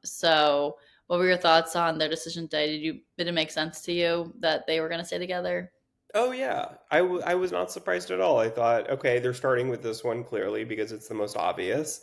So what were your thoughts on their decision day? Did it make sense to you that they were going to stay together? Oh yeah, I was not surprised at all. I thought, okay, they're starting with this one clearly because it's the most obvious,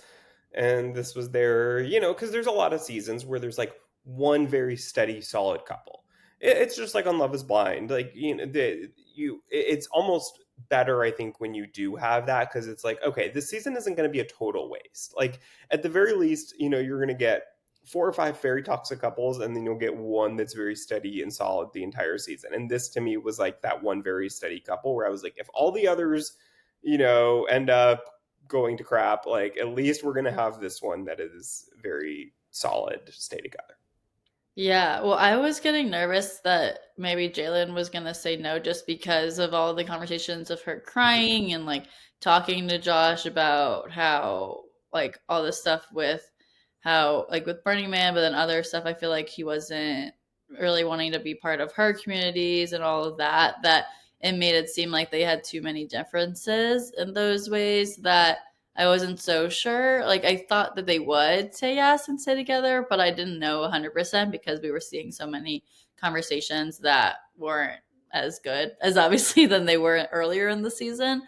and this was their, because there's a lot of seasons where there's like one very steady, solid couple. It's just like on Love Is Blind, like it's almost better, I think, when you do have that because it's like, okay, this season isn't going to be a total waste. Like at the very least, you're going to get 4 or 5 very toxic couples, and then you'll get one that's very steady and solid the entire season. And this to me was like that one very steady couple where I was like, if all the others, end up going to crap, like at least we're gonna have this one that is very solid to stay together. Yeah, well, I was getting nervous that maybe Jalen was gonna say no just because of all the conversations of her crying and like talking to Josh about how like all this stuff with how like with Burning Man, but then other stuff. I feel like he wasn't really wanting to be part of her communities and all of that. That it made it seem like they had too many differences in those ways that I wasn't so sure. Like I thought that they would say yes and stay together, but I didn't know 100% because we were seeing so many conversations that weren't as good as obviously than they were earlier in the season.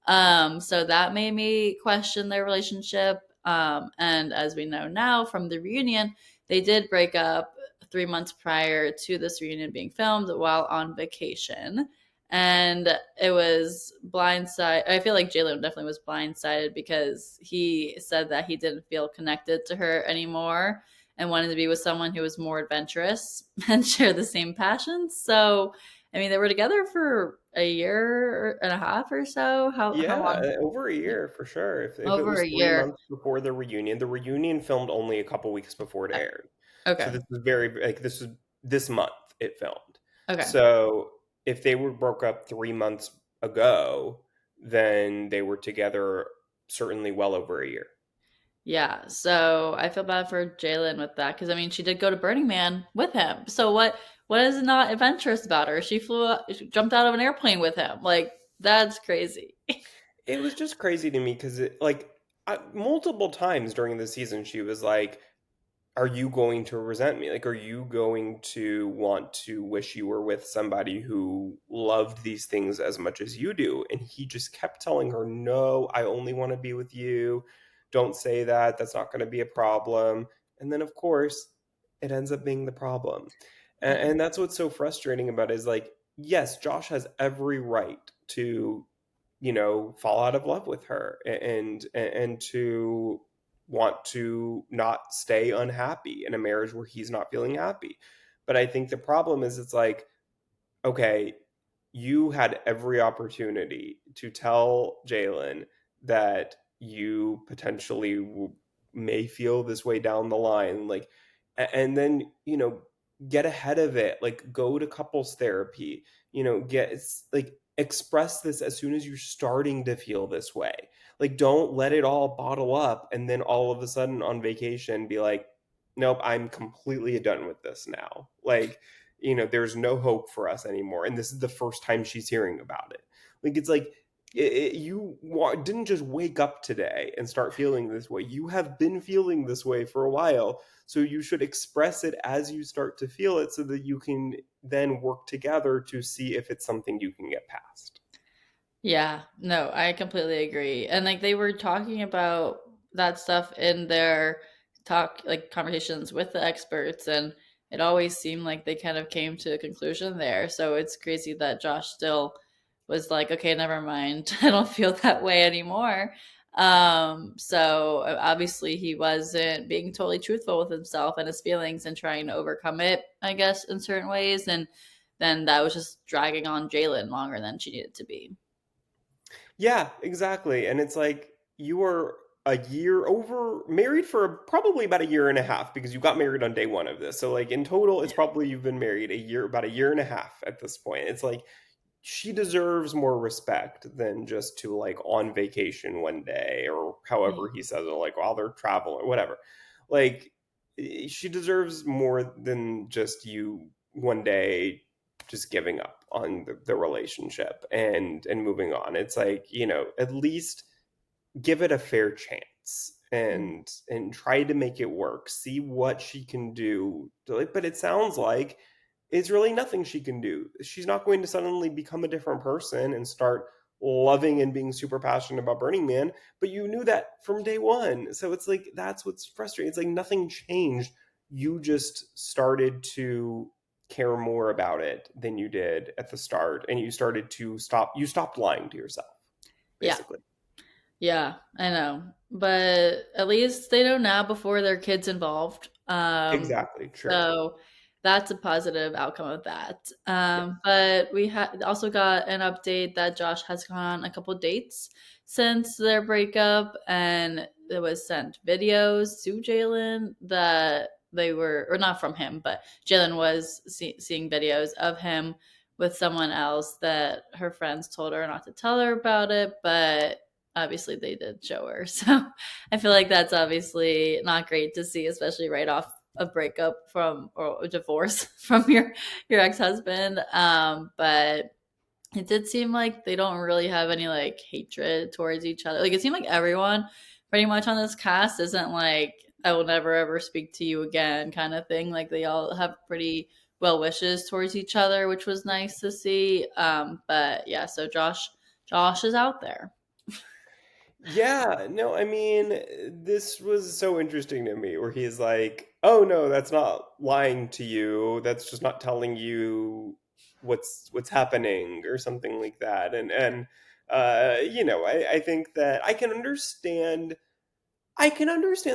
So that made me question their relationship. And as we know now from the reunion, they did break up 3 months prior to this reunion being filmed while on vacation, and it was blindside. I feel like Jalen definitely was blindsided because he said that he didn't feel connected to her anymore and wanted to be with someone who was more adventurous and share the same passions. So, I mean, they were together for a year and a half or so. How Yeah, long? over a year for sure. If it Over was a three year. months before the reunion filmed only a couple weeks before it aired. So Okay. this is very like this was this month it filmed. Okay. So if they were broke up 3 months ago, then they were together certainly well over a year. Yeah, so I feel bad for Jalen with that because I mean she did go to Burning Man with him. So what is not adventurous about her? She jumped out of an airplane with him. Like that's crazy. It was just crazy to me because multiple times during the season she was like, are you going to resent me? Like, are you going to want to wish you were with somebody who loved these things as much as you do? And he just kept telling her, no, I only want to be with you. Don't say that. That's not going to be a problem. And then, of course, it ends up being the problem. Yeah. And that's what's so frustrating about it is like, yes, Josh has every right to, fall out of love with her and to want to not stay unhappy in a marriage where he's not feeling happy. But I think the problem is it's like, okay, you had every opportunity to tell Jalen that you potentially may feel this way down the line, like, and then get ahead of it, like go to couples therapy, get like express this as soon as you're starting to feel this way. Like, don't let it all bottle up and then all of a sudden on vacation be like, nope, I'm completely done with this now. Like, there's no hope for us anymore. And this is the first time she's hearing about it. Like, it's like, didn't just wake up today and start feeling this way. You have been feeling this way for a while. So you should express it as you start to feel it so that you can then work together to see if it's something you can get past. Yeah, no, I completely agree. And like they were talking about that stuff in their talk like conversations with the experts, and it always seemed like they kind of came to a conclusion there. So it's crazy that Josh still was like, "Okay, never mind. I don't feel that way anymore." So obviously he wasn't being totally truthful with himself and his feelings and trying to overcome it, I guess, in certain ways, and then that was just dragging on Jalen longer than she needed to be. Yeah, exactly. And it's like you were a year over married for probably about a year and a half because you got married on day one of this. So like in total, it's probably you've been married about a year and a half at this point. It's like she deserves more respect than just to like on vacation one day or Yeah. however he says it, like while they're traveling, whatever. Like she deserves more than just you one day just giving up on the relationship and moving on. It's like, at least give it a fair chance and try to make it work. See what she can do. But it sounds like is really nothing she can do. She's not going to suddenly become a different person and start loving and being super passionate about Burning Man, but you knew that from day one. So it's like that's what's frustrating. It's like nothing changed. You just started to care more about it than you did at the start, and you stopped lying to yourself, Yeah. basically. Yeah, I know. But at least they know now before their kids involved. Exactly, true. So that's a positive outcome of that. Yeah. But we also got an update that Josh has gone on a couple dates since their breakup, and it was sent videos to Jalen that they were, or not from him, but Jalen was seeing videos of him with someone else that her friends told her not to tell her about it, but obviously they did show her. So I feel like that's obviously not great to see, especially right off a breakup from or a divorce from your ex-husband. But it did seem like they don't really have any like hatred towards each other. Like it seemed like everyone pretty much on this cast isn't like I will never ever speak to you again kind of thing. Like they all have pretty well wishes towards each other, which was nice to see. But yeah, so Josh is out there. Yeah, no, I mean, this was so interesting to me where he's like, "Oh no, that's not lying to you. That's just not telling you what's happening or something like that." I think that I can understand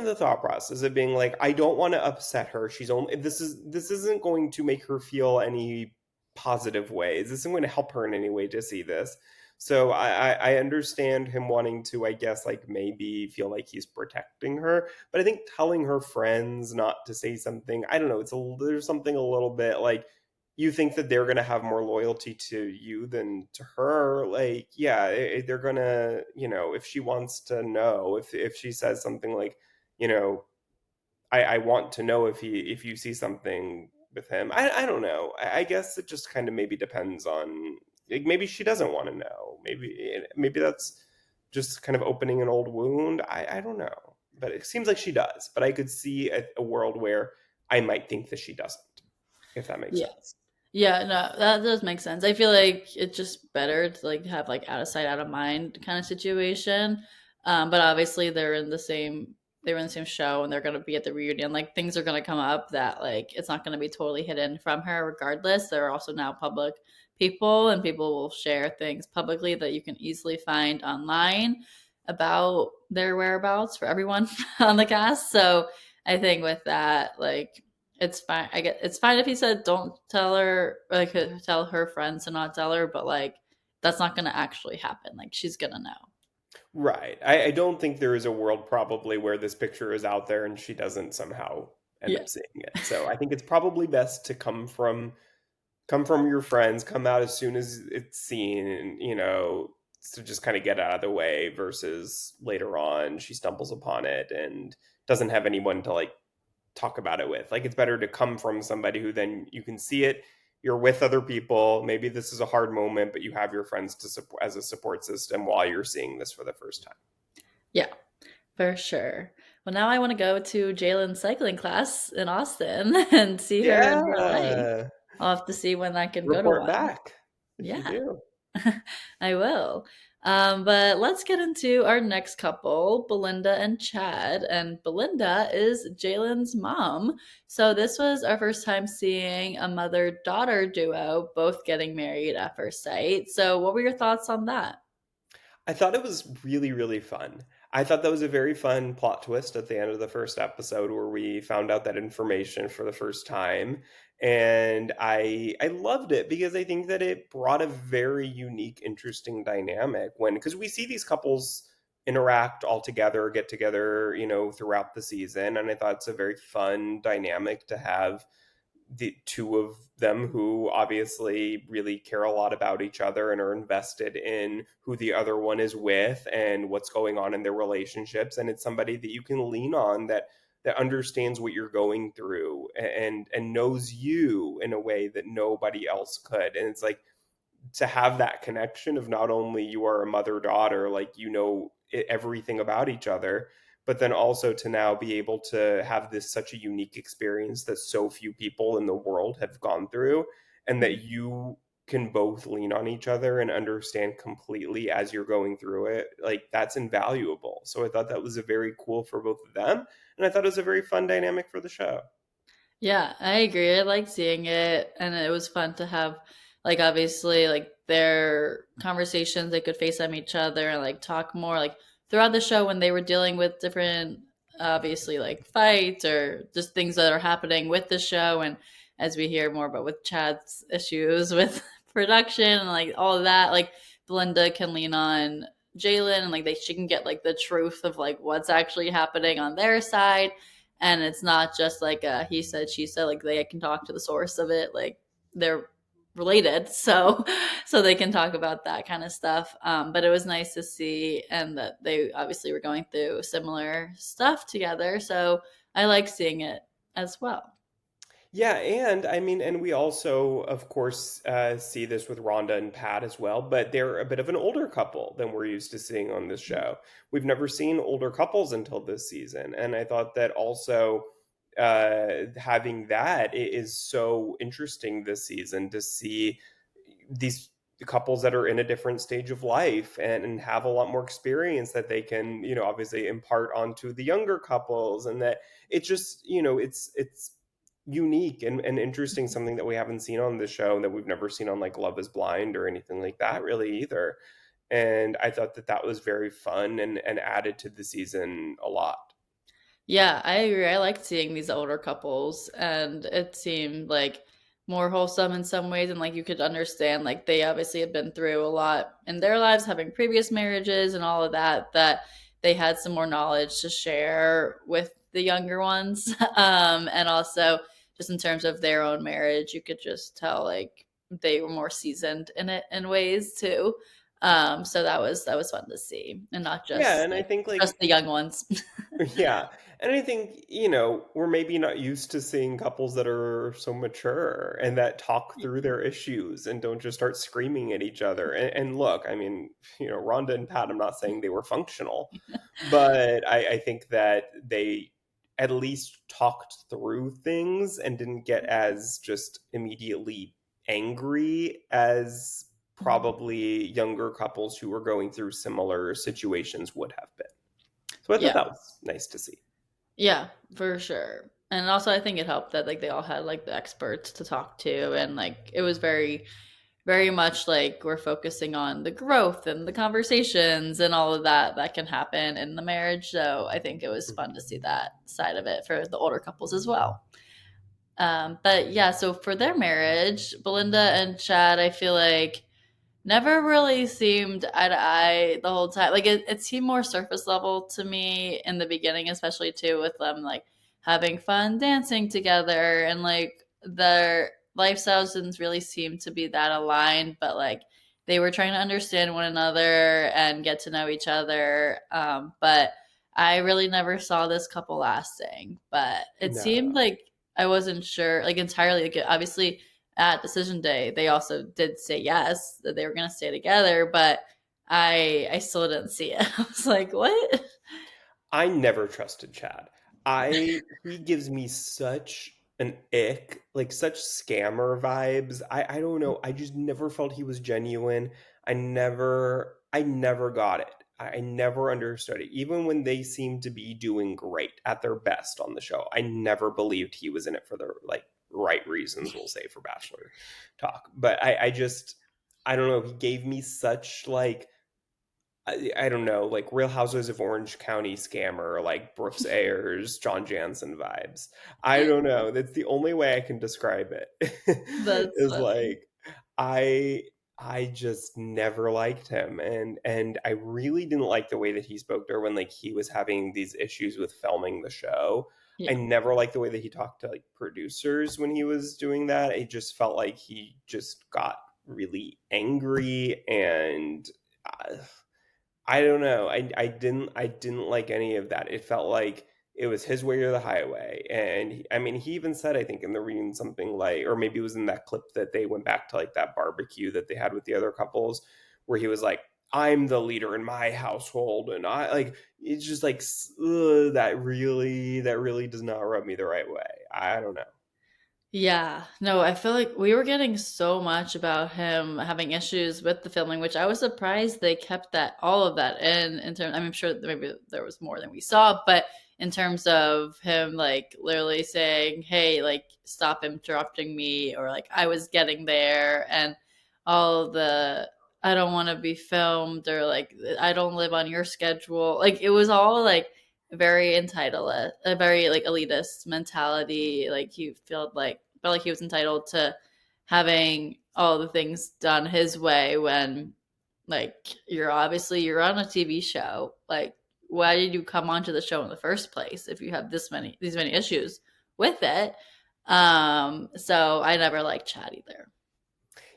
the thought process of being like, I don't want to upset her. This isn't going to make her feel any positive ways. This isn't going to help her in any way to see this. So I understand him wanting to, I guess, like maybe feel like he's protecting her. But I think telling her friends not to say something, I don't know, there's something a little bit like you think that they're going to have more loyalty to you than to her. Like yeah, they're going to, if she wants to know, if she says something like, you know I want to know if you see something with him. I don't know. I guess it just kind of maybe depends on, like, maybe she doesn't want to know. Maybe that's just kind of opening an old wound. I don't know, but it seems like she does. But I could see a world where I might think that she doesn't, if that makes Yeah. sense. Yeah, no, that does make sense. I feel like it's just better to like have like out of sight, out of mind kind of situation. But obviously they were in the same show and they're gonna be at the reunion. Like things are gonna come up that like it's not gonna be totally hidden from her regardless. They're also now public people and people will share things publicly that you can easily find online about their whereabouts for everyone on the cast. So I think with that, like it's fine. I get it's fine if he said don't tell her, like tell her friends to not tell her, but like that's not gonna actually happen. Like she's gonna know. Right. I don't think there is a world probably where this picture is out there and she doesn't somehow end Yeah. up seeing it. So I think it's probably best to come from your friends, come out as soon as it's seen, and to just kind of get out of the way versus later on she stumbles upon it and doesn't have anyone to like talk about it with. Like it's better to come from somebody who then you can see it. You're with other people. Maybe this is a hard moment, but you have your friends to support as a support system while you're seeing this for the first time. Yeah, for sure. Well, now I want to go to Jalen's cycling class in Austin and see her in real life. Yeah. I'll have to see when I can go to Report one. back if you Yeah. do. I will. But let's get into our next couple, Belinda and Chad. And Belinda is Jalen's mom. So this was our first time seeing a mother daughter duo, both getting married at first sight. So, what were your thoughts on that? I thought it was really, really fun. I thought that was a very fun plot twist at the end of the first episode where we found out that information for the first time. And I loved it because I think that it brought a very unique, interesting dynamic because we see these couples interact all together, get together, throughout the season. And I thought it's a very fun dynamic to have the two of them who obviously really care a lot about each other and are invested in who the other one is with and what's going on in their relationships, and it's somebody that you can lean on that understands what you're going through and knows you in a way that nobody else could. And it's like to have that connection of not only you are a mother daughter, like everything about each other, but then also to now be able to have this such a unique experience that so few people in the world have gone through, and that you can both lean on each other and understand completely as you're going through it. Like, that's invaluable. So I thought that was a very cool for both of them, and I thought it was a very fun dynamic for the show. Yeah, I agree. I like seeing it, and it was fun to have, like, obviously, like, their conversations. They could FaceTime each other and like talk more, like, throughout the show when they were dealing with different, obviously, like, fights or just things that are happening with the show. And as we hear more about with Chad's issues with production and like all of that, like, Belinda can lean on Jalen, and like she can get like the truth of like what's actually happening on their side, and it's not just like a he said she said. Like, they can talk to the source of it, like they're related, so so they can talk about that kind of stuff. But it was nice to see, and that they obviously were going through similar stuff together, so I like seeing it as well. Yeah, and I mean, and we also, of course, see this with Rhonda and Pat as well, but they're a bit of an older couple than we're used to seeing on this show. We've never seen older couples until this season, and I thought that also having that is so interesting this season to see these couples that are in a different stage of life and have a lot more experience that they can, obviously impart onto the younger couples, and that it's just, it's unique and interesting, something that we haven't seen on the show and that we've never seen on like Love is Blind or anything like that really either. And I thought that that was very fun and added to the season a lot. Yeah, I agree. I liked seeing these older couples, and it seemed like more wholesome in some ways. And like you could understand, like they obviously had been through a lot in their lives, having previous marriages and all of that, that they had some more knowledge to share with the younger ones. And also, just in terms of their own marriage, you could just tell like they were more seasoned in it in ways too. So that was fun to see, and not Yeah, just and I like think just like the young ones. yeah. And I think, we're maybe not used to seeing couples that are so mature and that talk through their issues and don't just start screaming at each other. And look, I mean, Rhonda and Pat, I'm not saying they were functional, but I think that they at least talked through things and didn't get as just immediately angry as probably younger couples who were going through similar situations would have been. So I thought Yeah. that was nice to see. Yeah, for sure. And also I think it helped that like they all had like the experts to talk to, and like it was very much like we're focusing on the growth and the conversations and all of that that can happen in the marriage. So I think it was fun to see that side of it for the older couples as well. But yeah, so for their marriage, Belinda and Chad, I feel like never really seemed eye to eye the whole time. Like it seemed more surface level to me in the beginning, especially too with them like having fun dancing together, and like their lifestyles didn't really seem to be that aligned, but like they were trying to understand one another and get to know each other. But I really never saw this couple lasting. But it seemed No. like I wasn't sure, like entirely. Like, obviously, at decision day they also did say yes, that they were going to stay together, but I still didn't see it. I was like, what? I never trusted Chad. He gives me such an ick, like such scammer vibes. I don't know. I just never felt he was genuine. I never got it. I never understood it. Even when they seemed to be doing great at their best on the show, I never believed he was in it for the like right reasons, we'll say, for Bachelor talk. But I don't know. He gave me such like I don't know, like Real Housewives of Orange County scammer, like Brooks Ayers, John Jansen vibes. I don't know. That's the only way I can describe it. That's Is funny. like I I just never liked him, and I really didn't like the way that he spoke to her when like he was having these issues with filming the show. I Yeah. never liked the way that he talked to like producers when he was doing that. It just felt like he just got really angry and uh, I don't know. I didn't like any of that. It felt like it was his way or the highway. And I mean, he even said, I think in the reading something like, or maybe it was in that clip that they went back to like that barbecue that they had with the other couples, where he was like, I'm the leader in my household, and I like it's just like that really does not rub me the right way. I don't know. Yeah, no, I feel like we were getting so much about him having issues with the filming, which I was surprised they kept that all of that in terms. I'm sure that maybe there was more than we saw, but in terms of him like literally saying, "Hey, like stop interrupting me," or like I was getting there, and all of the I don't want to be filmed, or like I don't live on your schedule. Like it was all like very entitled, a very like elitist mentality. Like he felt like he was entitled to having all the things done his way when like you're on a TV show. Like why did you come onto the show in the first place if you have these many issues with it? So I never liked Chad either.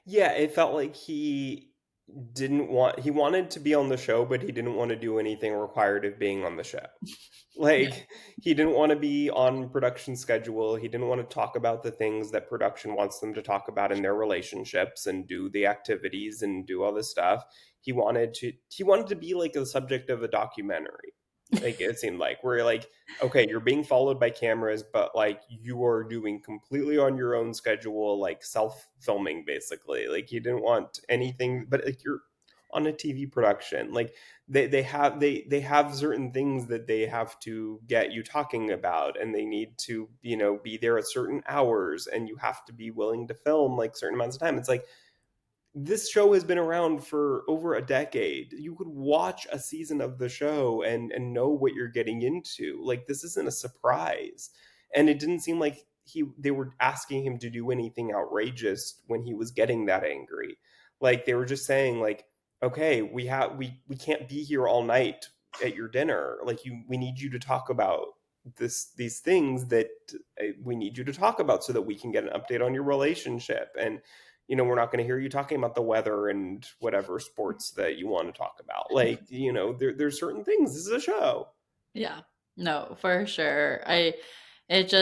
Yeah, it felt like he wanted to be on the show, but he didn't want to do anything required of being on the show. Yeah. Like he didn't want to be on production schedule. He didn't want to talk about the things that production wants them to talk about in their relationships and do the activities and do all this stuff. He wanted to be like the subject of a documentary. Like it seemed like where like okay, you're being followed by cameras, but like you are doing completely on your own schedule, like self-filming basically. Like you didn't want anything, but like you're on a TV production. Like they have certain things that they have to get you talking about, and they need to be there at certain hours, and you have to be willing to film like certain amounts of time. It's like this show has been around for over a decade. You could watch a season of the show and know what you're getting into. Like this isn't a surprise. And it didn't seem like they were asking him to do anything outrageous when he was getting that angry. Like they were just saying like, "Okay, we can't be here all night at your dinner. Like we need you to talk about these things that we need you to talk about so that we can get an update on your relationship." And we're not going to hear you talking about the weather and whatever sports that you want to talk about. Like, there's certain things. This is a show. Yeah. No, for sure. It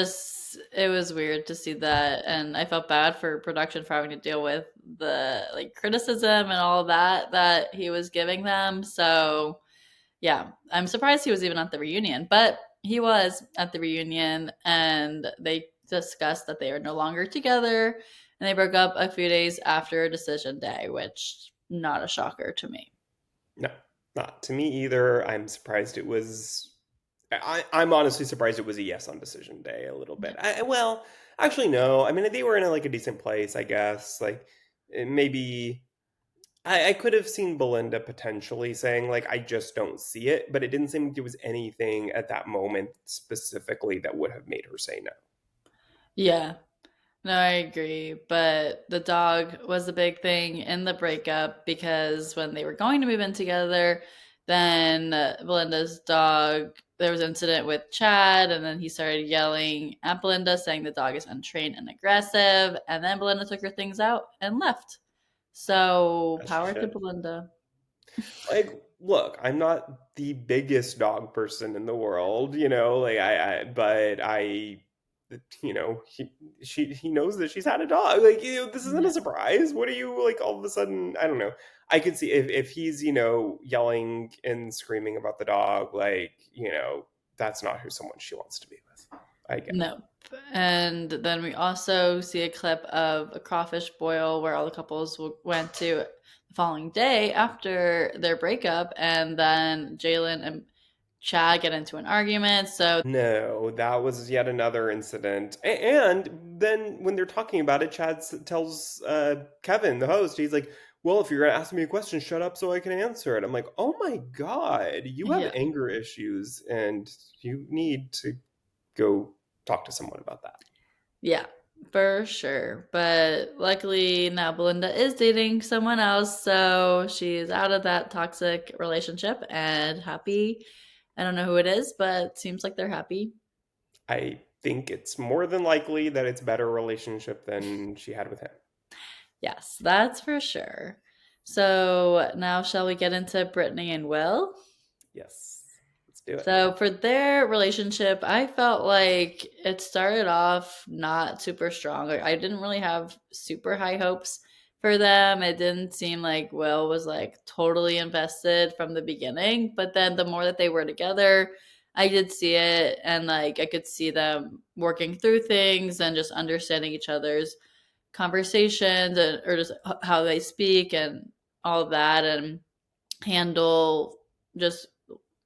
was weird to see that, and I felt bad for production for having to deal with the like criticism and all that he was giving them. So, yeah, I'm surprised he was even at the reunion, but he was at the reunion, and they discussed that they are no longer together, and they broke up a few days after decision day, which not a shocker to me. No, not to me either. I'm surprised it was. I'm honestly surprised it was a yes on decision day a little bit. Yeah. Well, actually, no. I mean, they were in like a decent place, I guess. Like maybe I could have seen Belinda potentially saying like, "I just don't see it," but it didn't seem like there was anything at that moment specifically that would have made her say no. Yeah. No, I agree. But the dog was a big thing in the breakup because when they were going to move in together, then Belinda's dog, there was an incident with Chad, and then he started yelling at Belinda, saying the dog is untrained and aggressive. And then Belinda took her things out and left. So As she power to should. Belinda. Like, look, I'm not the biggest dog person in the world, like but he knows that she's had a dog. Like, this isn't a Yeah. surprise. What are you like all of a sudden? I don't know. I could see if he's, yelling and screaming about the dog, like, that's not who someone she wants to be with. I get it. Nope. And then we also see a clip of a crawfish boil where all the couples went to the following day after their breakup, and then Jalen and Chad get into an argument. So No, that was yet another incident. And then when they're talking about it, tells Kevin, the host, he's like, "Well, if you're gonna ask me a question, shut up so I can answer it." I'm like, "Oh my God, you have yeah, anger issues, and you need to go talk to someone about that." yeah, for sure. But luckily now Belinda is dating someone else, so she's out of that toxic relationship and happy. I don't know who it is, but it seems like they're happy. I think it's more than likely that it's a better relationship than she had with him. Yes, that's for sure. So now shall we get into Brittany and Will? Yes, let's do it. So for their relationship, I felt like it started off not super strong. Like I didn't really have super high hopes for them. It didn't seem like Will was like totally invested from the beginning, but then the more that they were together, I did see it, and like I could see them working through things and just understanding each other's conversations, and, or just how they speak and all of that, and handle just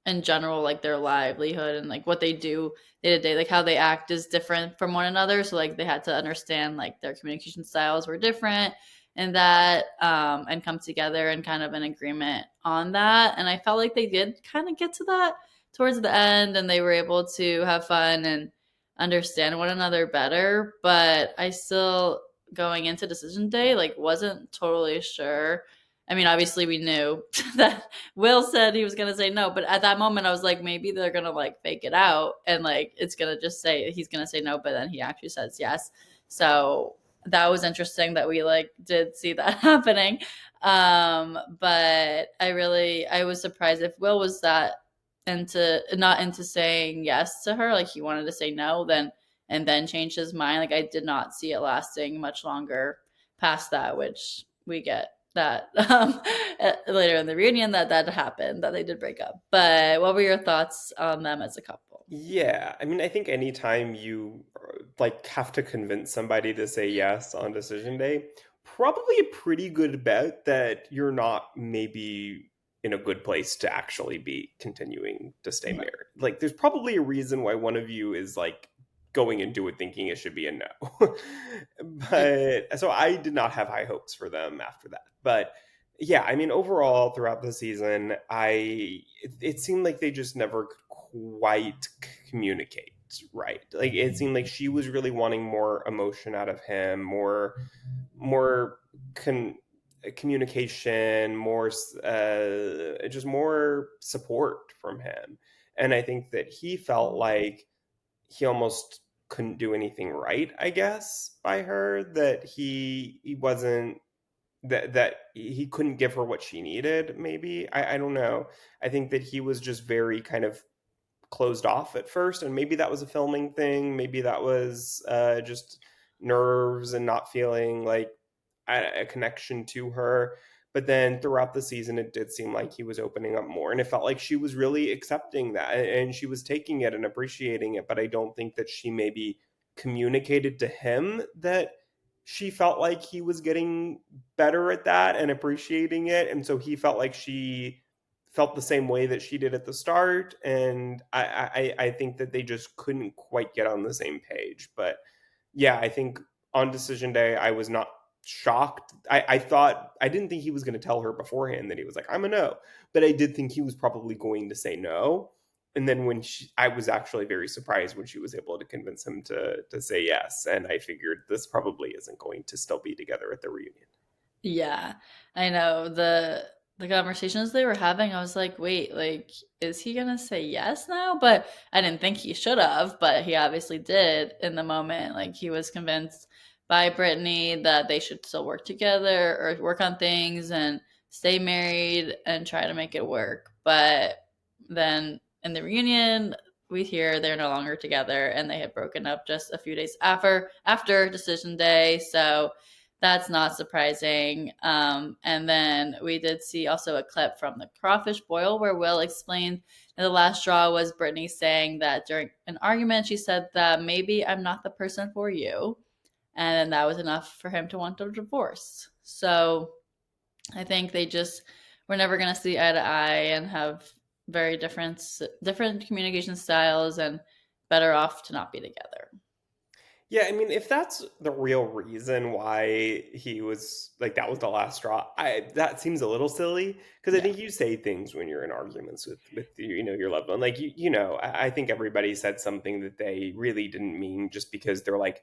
in general like their livelihood and like what they do day to day, like how they act is different from one another, so like they had to understand like their communication styles were different, and that and come together and kind of an agreement on that, and I felt like they did kind of get to that towards the end, and they were able to have fun and understand one another better, but I still, going into decision day, like wasn't totally sure. I mean, obviously we knew that Will said he was gonna say no, but at that moment I was like, maybe they're gonna like fake it out and like it's gonna just say he's gonna say no, but then he actually says yes. So that was interesting that we like did see that happening. But I was surprised if Will was that into not into saying yes to her, like he wanted to say no, then and then changed his mind. Like I did not see it lasting much longer past that, which we get that later in the reunion that happened, that they did break up. But what were your thoughts on them as a couple? Yeah, I mean, I think anytime you like have to convince somebody to say yes on decision day, probably a pretty good bet that you're not maybe in a good place to actually be continuing to stay Right. married. Like, there's probably a reason why one of you is like going into it thinking it should be a no. But so I did not have high hopes for them after that. But yeah, I mean, overall throughout the season, it seemed like they just never could quite communicate right. Like it seemed like she was really wanting more emotion out of him, more con- communication, more just more support from him. And I think that he felt like he almost couldn't do anything right, I guess, by her, that he wasn't that he couldn't give her what she needed, maybe. I don't know. I think that he was just very kind of closed off at first, and maybe that was a filming thing. Maybe that was just nerves and not feeling like a connection to her. But then throughout the season, it did seem like he was opening up more, and it felt like she was really accepting that and she was taking it and appreciating it. But I don't think that she maybe communicated to him that she felt like he was getting better at that and appreciating it, and so he felt like she felt the same way that she did at the start, and I think that they just couldn't quite get on the same page. But yeah, I think on decision day I was not shocked. I thought I didn't think he was going to tell her beforehand that he was like I'm a no, but I did think he was probably going to say no. And then I was actually very surprised when she was able to convince him to say yes, and I figured this probably isn't going to still be together at the reunion. Yeah, I know the conversations they were having. I was like, wait, like, is he gonna say yes now? But I didn't think he should have, but he obviously did in the moment. Like, he was convinced by Brittany that they should still work together or work on things and stay married and try to make it work. But then in the reunion, we hear they're no longer together and they had broken up just a few days after decision day. So that's not surprising. And then we did see also a clip from the crawfish boil where Will explained that the last straw was Brittany saying that during an argument, she said that maybe I'm not the person for you. And then that was enough for him to want a divorce. So I think they just were never going to see eye to eye and have very different communication styles, and better off to not be together. Yeah, I mean, if that's the real reason why he was like that was the last straw, I that seems a little silly because I Yeah. think you say things when you're in arguments with your loved one. Like I think everybody said something that they really didn't mean just because they're like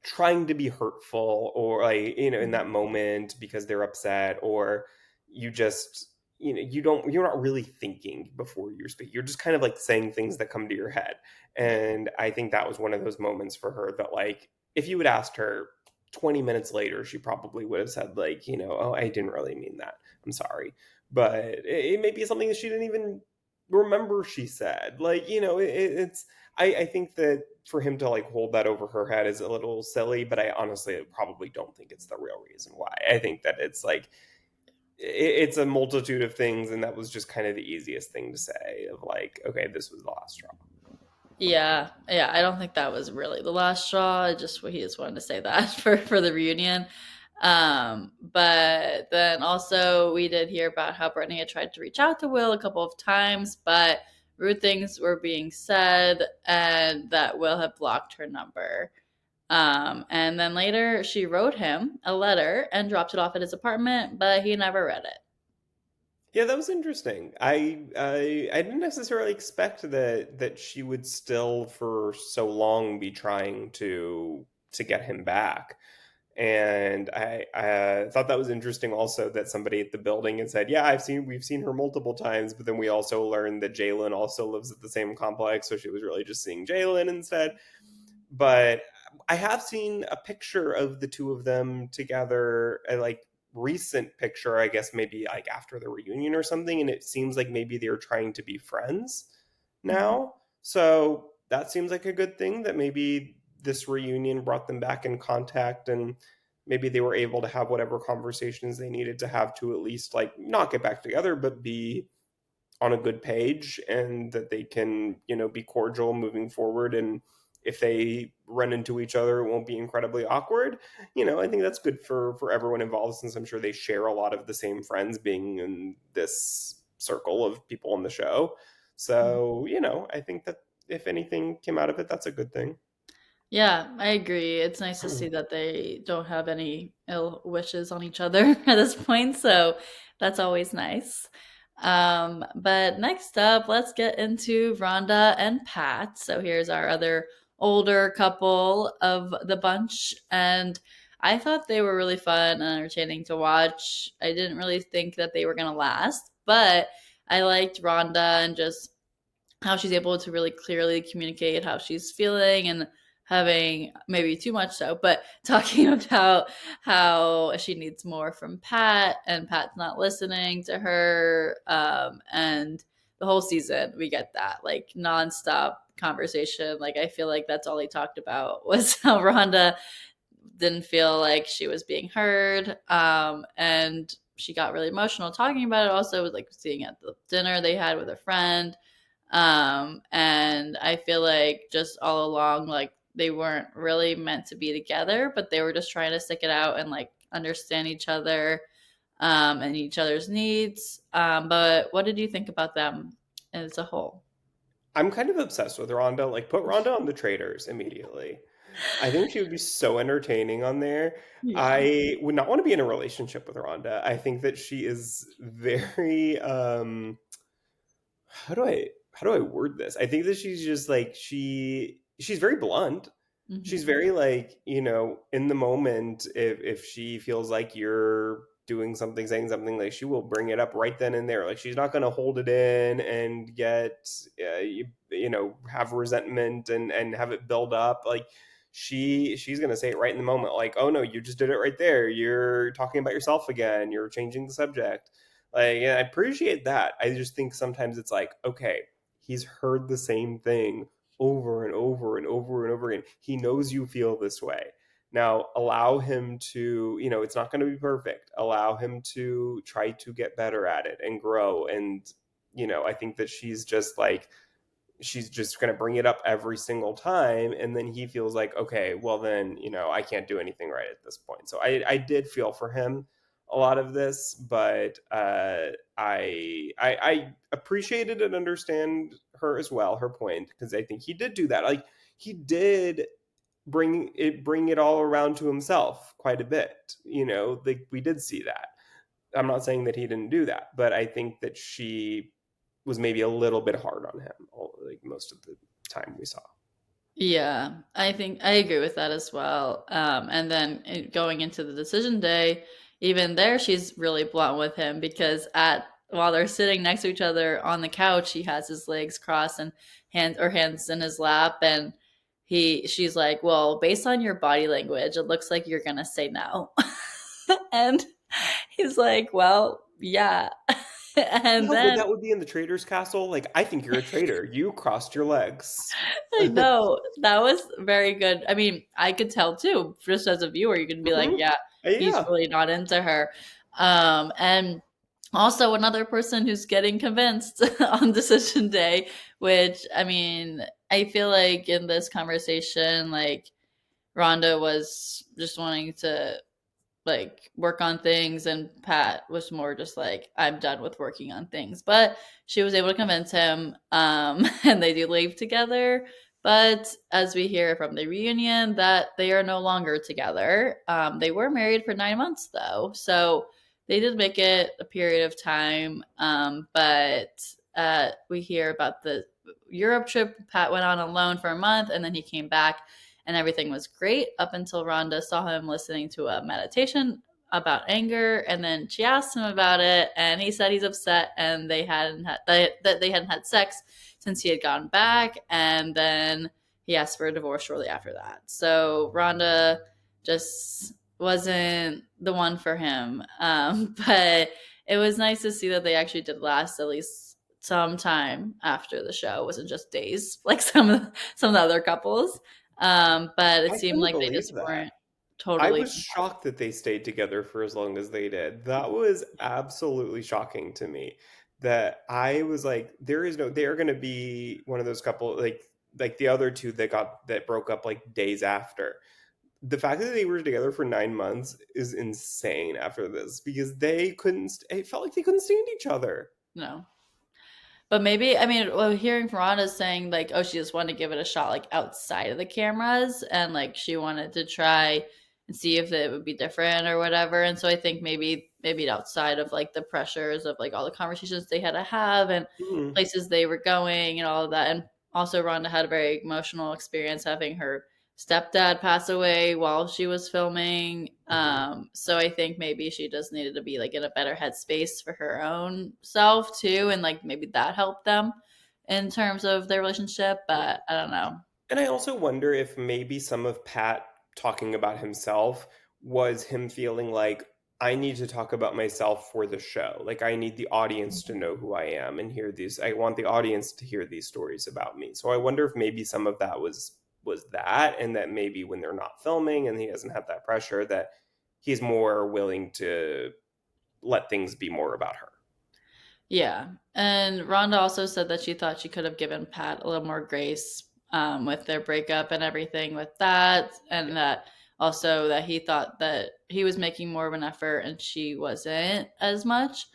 trying to be hurtful or like in that moment because they're upset, or you just you're not really thinking before you're speaking, you're just kind of like saying things that come to your head. Yeah. And I think that was one of those moments for her that like if you had asked her 20 minutes later she probably would have said like oh, I didn't really mean that, I'm sorry. But it may be something that she didn't even remember she said, like it's I think that for him to like hold that over her head is a little silly, but I honestly probably don't think it's the real reason why. I think that it's like it's a multitude of things, and that was just kind of the easiest thing to say of like, okay, this was the last straw. Yeah, yeah. I don't think that was really the last straw. He just wanted to say that for the reunion. But then also we did hear about how Brittany had tried to reach out to Will a couple of times, but rude things were being said, and that Will had blocked her number. And then later she wrote him a letter and dropped it off at his apartment, but he never read it. Yeah, that was interesting. I didn't necessarily expect that she would still for so long be trying to get him back. And I thought that was interesting also that somebody at the building had said, yeah, we've seen her multiple times, but then we also learned that Jalen also lives at the same complex, so she was really just seeing Jalen instead. But I have seen a picture of the two of them together, a like recent picture, I guess maybe like after the reunion or something, and it seems like maybe they're trying to be friends Mhm. now. So that seems like a good thing that maybe this reunion brought them back in contact, and maybe they were able to have whatever conversations they needed to have to at least like not get back together but be on a good page, and that they can, be cordial moving forward. And if they run into each other, it won't be incredibly awkward. I think that's good for everyone involved, since I'm sure they share a lot of the same friends being in this circle of people on the show. So, I think that if anything came out of it, that's a good thing. Yeah, I agree. It's nice to see that they don't have any ill wishes on each other at this point, so that's always nice. But next up, let's get into Rhonda and Pat. So here's our other older couple of the bunch, and I thought they were really fun and entertaining to watch. I didn't really think that they were gonna last, but I liked Rhonda and just how she's able to really clearly communicate how she's feeling, and having maybe too much so, but talking about how she needs more from Pat and Pat's not listening to her. And the whole season, we get that like nonstop conversation. Like, I feel like that's all they talked about was how Rhonda didn't feel like she was being heard. And she got really emotional talking about it. Also, with like seeing at the dinner they had with a friend. And I feel like just all along, like they weren't really meant to be together, but they were just trying to stick it out and like understand each other, and each other's needs. But what did you think about them as a whole? I'm kind of obsessed with Rhonda. Like, put Rhonda on the Traders immediately. I think she would be so entertaining on there. Yeah. I would not want to be in a relationship with Rhonda. I think that she is very how do I word this? I think that she's just like she's very blunt. She's Hmm. very like, in the moment, if she feels like you're doing something, saying something, like she will bring it up right then and there. Like she's not going to hold it in and get have resentment and have it build up. Like she's going to say it right in the moment, like, "Oh no, you just did it right there. You're talking about yourself again. You're changing the subject." Like, yeah, I appreciate that. I just think sometimes it's like, okay, he's heard the same thing over and over and over and over again. He knows you feel this way. Now, allow him to, it's not going to be perfect. Allow him to try to get better at it and grow. And, I think that she's just going to bring it up every single time, and then he feels like, okay, well then, I can't do anything right at this point. So I did feel for him a lot of this, but I appreciated and understand her as well, her point, because I think he did do that. Like he did bring it all around to himself quite a bit. Like we did see that. I'm not saying that he didn't do that, but I think that she was maybe a little bit hard on him, like most of the time we saw. Yeah, I think I agree with that as well. And then going into the decision day, even there, she's really blunt with him because at while they're sitting next to each other on the couch, he has his legs crossed and hands in his lap, and she's like, "Well, based on your body language, it looks like you're gonna say no." And he's like, "Well, yeah." And No, but then that would be in the Traitor's Castle. Like, I think you're a traitor. You crossed your legs. I know that was very good. I mean, I could tell too, just as a viewer, you could be like, Hmm. yeah, he's Yeah. really not into her. And also another person who's getting convinced on decision day, which I mean, I feel like in this conversation, like Rhonda was just wanting to like work on things, and Pat was more just like, I'm done with working on things. But she was able to convince him, and they do leave together. But as we hear from the reunion, that they are no longer together. They were married for 9 months though, so they did make it a period of time. But we hear about the Europe trip Pat went on alone for a month, and then he came back and everything was great up until Rhonda saw him listening to a meditation about anger, and then she asked him about it, and he said he's upset, and that they hadn't had sex since he had gone back, and then he asked for a divorce shortly after that. So Rhonda just wasn't the one for him, but it was nice to see that they actually did last at least some time after the show. It wasn't just days like some of the other couples. But it I seemed couldn't like they believe just that. weren't I totally was shocked that they stayed together for as long as they did. That was absolutely shocking to me. That I was like, there is no, they are going to be one of those couple like the other two that broke up like days after. The fact that they were together for 9 months is insane after this because they couldn't. It felt like they couldn't stand each other. no. But maybe, I mean, well, hearing Verona saying like, oh, she just wanted to give it a shot like outside of the cameras, and like she wanted to try and see if it would be different or whatever. And so I think maybe outside of like the pressures of like all the conversations they had to have and Hmm. places they were going and all of that. And also Rhonda had a very emotional experience having her stepdad pass away while she was filming. Hmm. So I think maybe she just needed to be like in a better headspace for her own self too, and like maybe that helped them in terms of their relationship. But I don't know. And I also wonder if maybe some of Pat talking about himself was him feeling like, I need to talk about myself for the show. Like, I need the audience to know who I am and hear these. I want the audience to hear these stories about me. So I wonder if maybe some of that was that, and that maybe when they're not filming and he doesn't have that pressure, that he's more willing to let things be more about her. Yeah. And Rhonda also said that she thought she could have given Pat a little more grace with their breakup and everything with that. And that also that he thought that he was making more of an effort and she wasn't as much.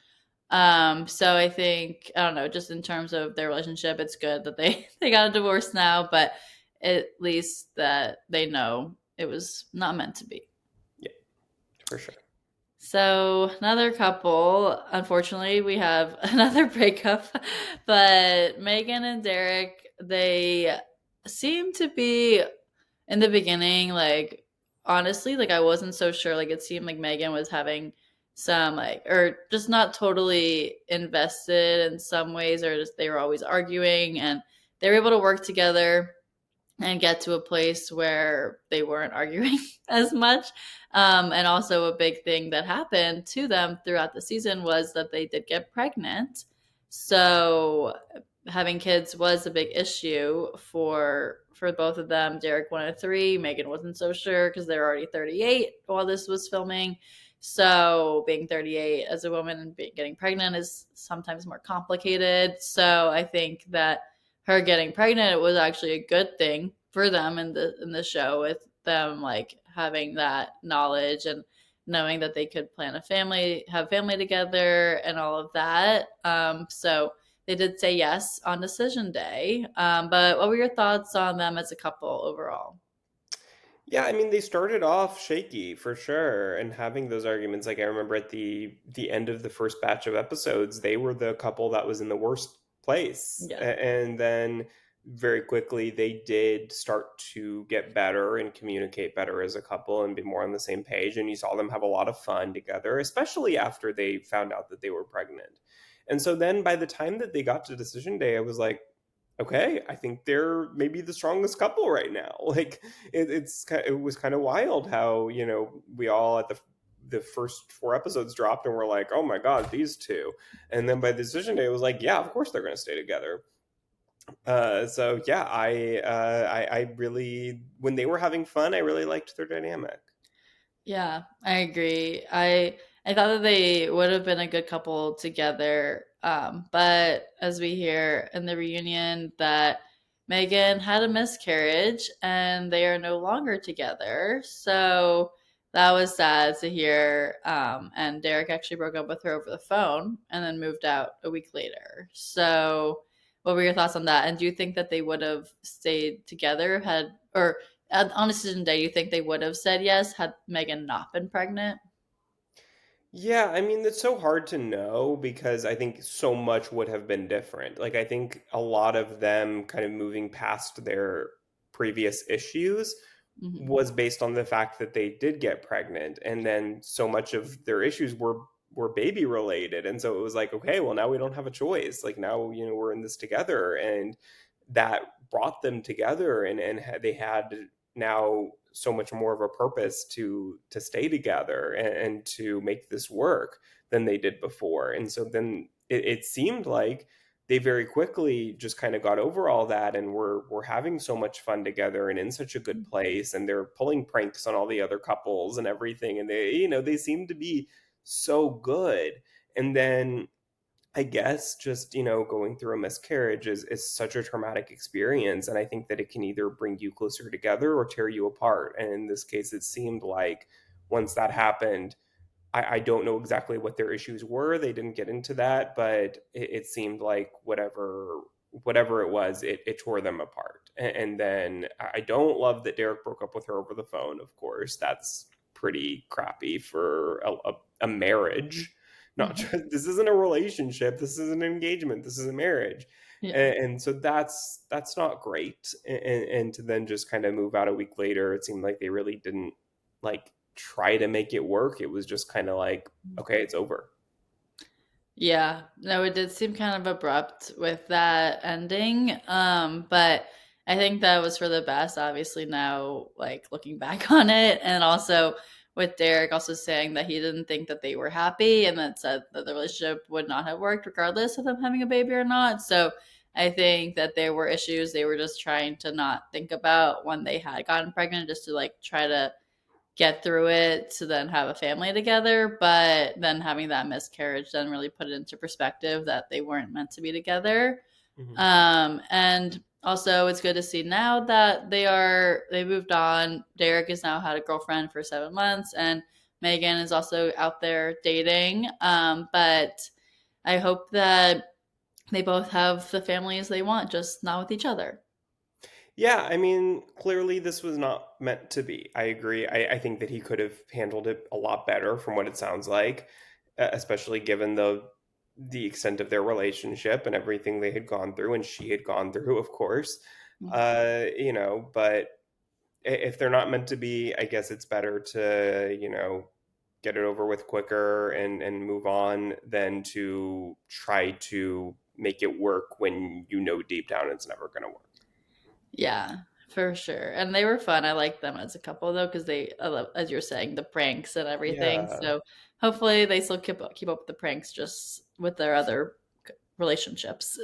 So I think, I don't know, just in terms of their relationship, it's good that they, they got a divorce now, but at least that they know it was not meant to be. Yeah, for sure. So another couple, unfortunately, we have another breakup, but Megan and Derek, they seem to be in the beginning, like honestly, like I wasn't so sure. Like it seemed like Megan was having some like, or just not totally invested in some ways, or just they were always arguing, and they were able to work together and get to a place where they weren't arguing as much. And also, a big thing that happened to them throughout the season was that they did get pregnant. So having kids was a big issue for both of them. Derek wanted three. Megan wasn't so sure because they're already 38 while this was filming. So being 38 as a woman and getting pregnant is sometimes more complicated. So I think that her getting pregnant was actually a good thing for them in the show, with them like having that knowledge and knowing that they could plan a family, have family together, and all of that. So they did say yes on decision day. But what were your thoughts on them as a couple overall? Yeah, I mean, they started off shaky for sure, and having those arguments. Like I remember at the end of the first batch of episodes, they were the couple that was in the worst place, Yeah. and then very quickly they did start to get better and communicate better as a couple and be more on the same page. And you saw them have a lot of fun together, especially after they found out that they were pregnant. And so then by the time that they got to decision day, I was like, okay, I think they're maybe the strongest couple right now. Like it was kind of wild how we all at the first 4 episodes dropped and we're like, oh my god, these two. And then by the decision day, it was like, yeah, of course they're going to stay together. So yeah, I really, when they were having fun, I really liked their dynamic. Yeah, I agree. I thought that they would have been a good couple together. But as we hear in the reunion that Megan had a miscarriage and they are no longer together. So that was sad to hear. And Derek actually broke up with her over the phone and then moved out a week later. So what were your thoughts on that? And do you think that they would have stayed together had or on decision day, you think they would have said yes had Megan not been pregnant? Yeah, I mean, it's so hard to know because I think so much would have been different. Like, I think a lot of them kind of moving past their previous issues Hmm. was based on the fact that they did get pregnant, and then so much of their issues were baby related, and so it was like, okay, well, now we don't have a choice. Like, now, we're in this together, and that brought them together, they had now so much more of a purpose to stay together and to make this work than they did before. And so then it seemed like they very quickly just kind of got over all that and were having so much fun together and in such a good place, and they're pulling pranks on all the other couples and everything, and they seem to be so good. And then I guess just, going through a miscarriage is such a traumatic experience. And I think that it can either bring you closer together or tear you apart. And in this case, it seemed like once that happened, I don't know exactly what their issues were. They didn't get into that, but it seemed like whatever it was, it tore them apart. And then I don't love that Derek broke up with her over the phone. Of course, that's pretty crappy for a marriage. Not Hmm. just, this isn't a relationship. This is an engagement. This is a marriage. Yeah. And so that's not great. And to then just kind of move out a week later, it seemed like they really didn't like try to make it work. It was just kind of like, okay, it's over. Yeah, no, it did seem kind of abrupt with that ending. But I think that was for the best, obviously, now, like looking back on it. And also with Derek also saying that he didn't think that they were happy and that said that the relationship would not have worked regardless of them having a baby or not. So I think that there were issues they were just trying to not think about when they had gotten pregnant, just to like try to get through it to then have a family together. But then having that miscarriage then really put it into perspective that they weren't meant to be together. Mhm. And also it's good to see now that they moved on. Derek has now had a girlfriend for 7 months, and Megan is also out there dating. But I hope that they both have the families they want, just not with each other. Yeah, I mean, clearly this was not meant to be. I agree. I think that he could have handled it a lot better from what it sounds like, especially given the extent of their relationship and everything they had gone through and she had gone through, of course. But if they're not meant to be, I guess it's better to, get it over with quicker and move on than to try to make it work when you know deep down it's never going to work. Yeah, for sure. And they were fun. I liked them as a couple though, because I love, as you're saying, the pranks and everything. Yeah. So hopefully they still keep up with the pranks, just with their other relationships.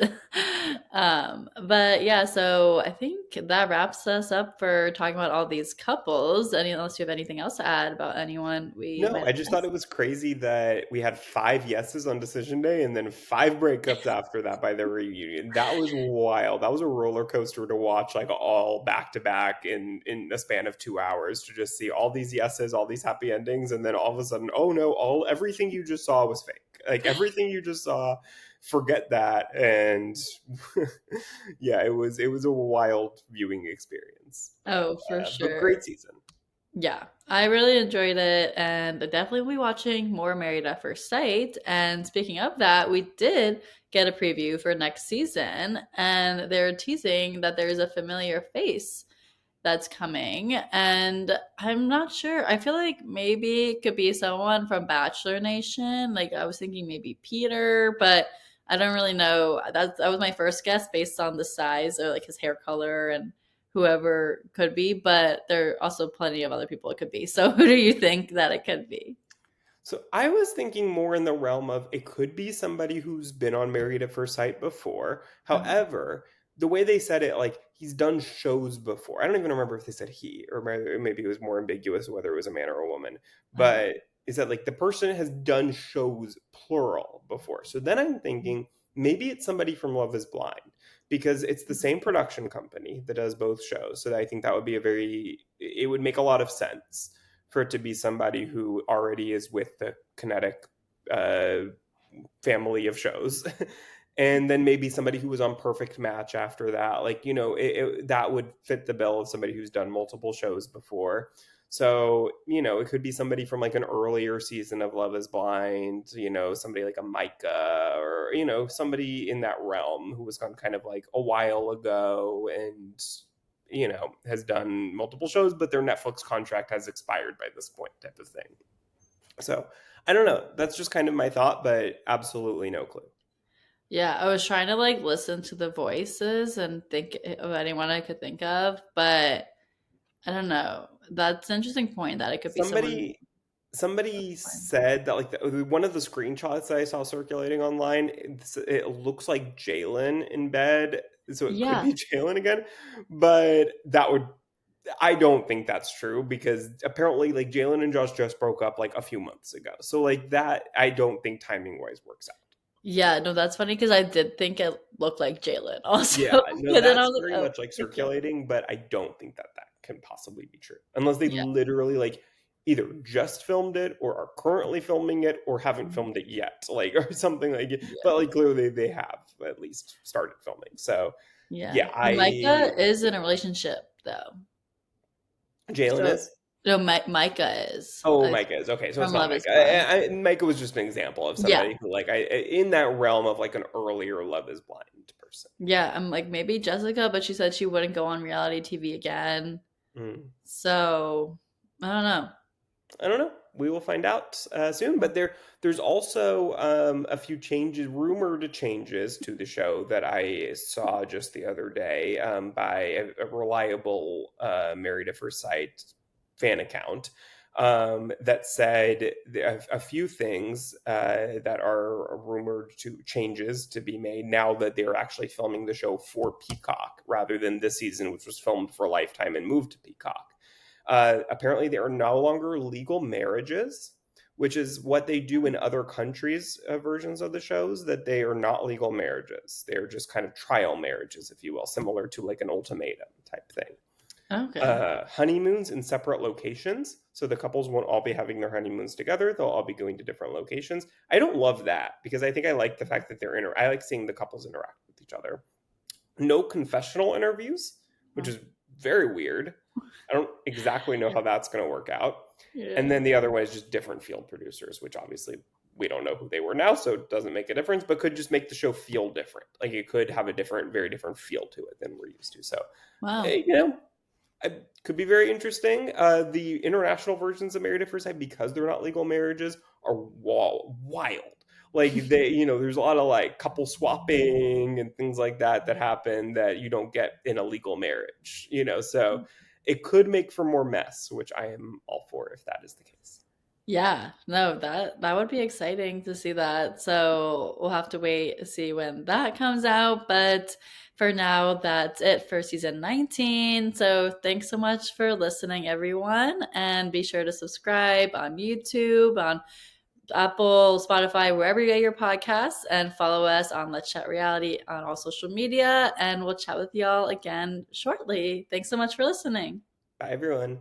But yeah, so I think that wraps us up for talking about all these couples. Any Unless you have anything else to add about anyone we No, might I have just thought missed. it was crazy that we had 5 yeses on decision day and then 5 breakups after that by the reunion. That was wild. That was a roller coaster to watch, like all back to back in a span of 2 hours, to just see all these yeses, all these happy endings, and then all of a sudden, oh no, all everything you just saw was fake. Like everything you just saw, forget that. And yeah, it was a wild viewing experience. Oh, for But sure. great season. Yeah, I really enjoyed it, and I definitely will be watching more Married at First Sight. And speaking of that, we did get a preview for next season, and they're teasing that there's a familiar face that's coming, and I'm not sure. I feel like maybe it could be someone from Bachelor Nation. Like I was thinking maybe Peter, but I don't really know. That was my first guess based on the size or like his hair color and whoever could be. But there are also plenty of other people it could be. So who do you think that it could be? So I was thinking more in the realm of it could be somebody who's been on Married at First Sight before. Okay. However, the way they said it, like he's done shows before. I don't even remember if they said he or maybe it was more ambiguous whether it was a man or a woman. Okay. But is that like the person has done shows plural before? So then I'm thinking maybe it's somebody from Love Is Blind because it's the same production company that does both shows. So I think that would be it would make a lot of sense for it to be somebody who already is with the kinetic uh, family of shows. And then maybe somebody who was on Perfect Match after that. Like, that would fit the bill of somebody who's done multiple shows before. So, it could be somebody from like an earlier season of Love is Blind, somebody like a Micah or, somebody in that realm who was on kind of like a while ago and, has done multiple shows, but their Netflix contract has expired by this point, type of thing. So I don't know. That's just kind of my thought, but absolutely no clue. Yeah, I was trying to like listen to the voices and think of anyone I could think of, but I don't know. That's an interesting point that it could be someone. Somebody said that like one of the screenshots that I saw circulating online, it looks like Jalen in bed, so it could Yeah. be Jalen again, but I don't think that's true because apparently like Jalen and Josh just broke up like a few months ago, so like that I don't think timing wise works out. Yeah, no, that's funny because I did think it looked like Jalen also. Yeah, no, But then I that's was like, very oh, much like it can't. circulating, but I don't think that that can possibly be true unless they Yeah. literally like either just filmed it or are currently filming it or haven't filmed it yet, like or something like it. Yeah. But like clearly they have at least started filming. So Yeah. yeah, And I Micah is in a relationship though. Jalen So is. no, Micah is Oh, Micah is okay, so it's from not Love Is Micah. Blind. Micah was just an example of Yeah. somebody who, like, in that realm of like an earlier Love Is Blind person. Yeah. I'm like maybe Jessica, but she said she wouldn't go on reality TV again. Mm. So I don't know. I don't know. We will find out soon. But there's also a few changes, rumored changes to the show that I saw just the other day by a reliable Married at First Sight fan account that said a few things that are rumored to changes to be made now that they're actually filming the show for Peacock rather than this season, which was filmed for Lifetime and moved to Peacock. Apparently, they are no longer legal marriages, which is what they do in other countries' versions of the shows, that they are not legal marriages. They're just kind of trial marriages, if you will, similar to like an ultimatum type thing. Okay. Honeymoons in separate locations. So the couples won't all be having their honeymoons together. They'll all be going to different locations. I don't love that because I think I like the fact that I like seeing the couples interact with each other. No confessional interviews, which Oh, is very weird. I don't exactly know how that's going to work out. And yeah. then the other way is just different field producers, which obviously we don't know who they were now, so it doesn't make a difference, but could just make the show feel different. Like it could have a different, very different feel to it than we're used to. So, Wow. it could be very interesting. The international versions of Married at First Sight, because they're not legal marriages, are wild. Like there's a lot of like couple swapping and things like that happen that you don't get in a legal marriage. So it could make for more mess, which I am all for if that is the case. Yeah, no, that would be exciting to see that. So we'll have to wait to see when that comes out. But for now, that's it for season 19. So thanks so much for listening, everyone. And be sure to subscribe on YouTube, on Apple, Spotify, wherever you get your podcasts, and follow us on Let's Chat Reality on all social media. And we'll chat with y'all again shortly. Thanks so much for listening. Bye, everyone.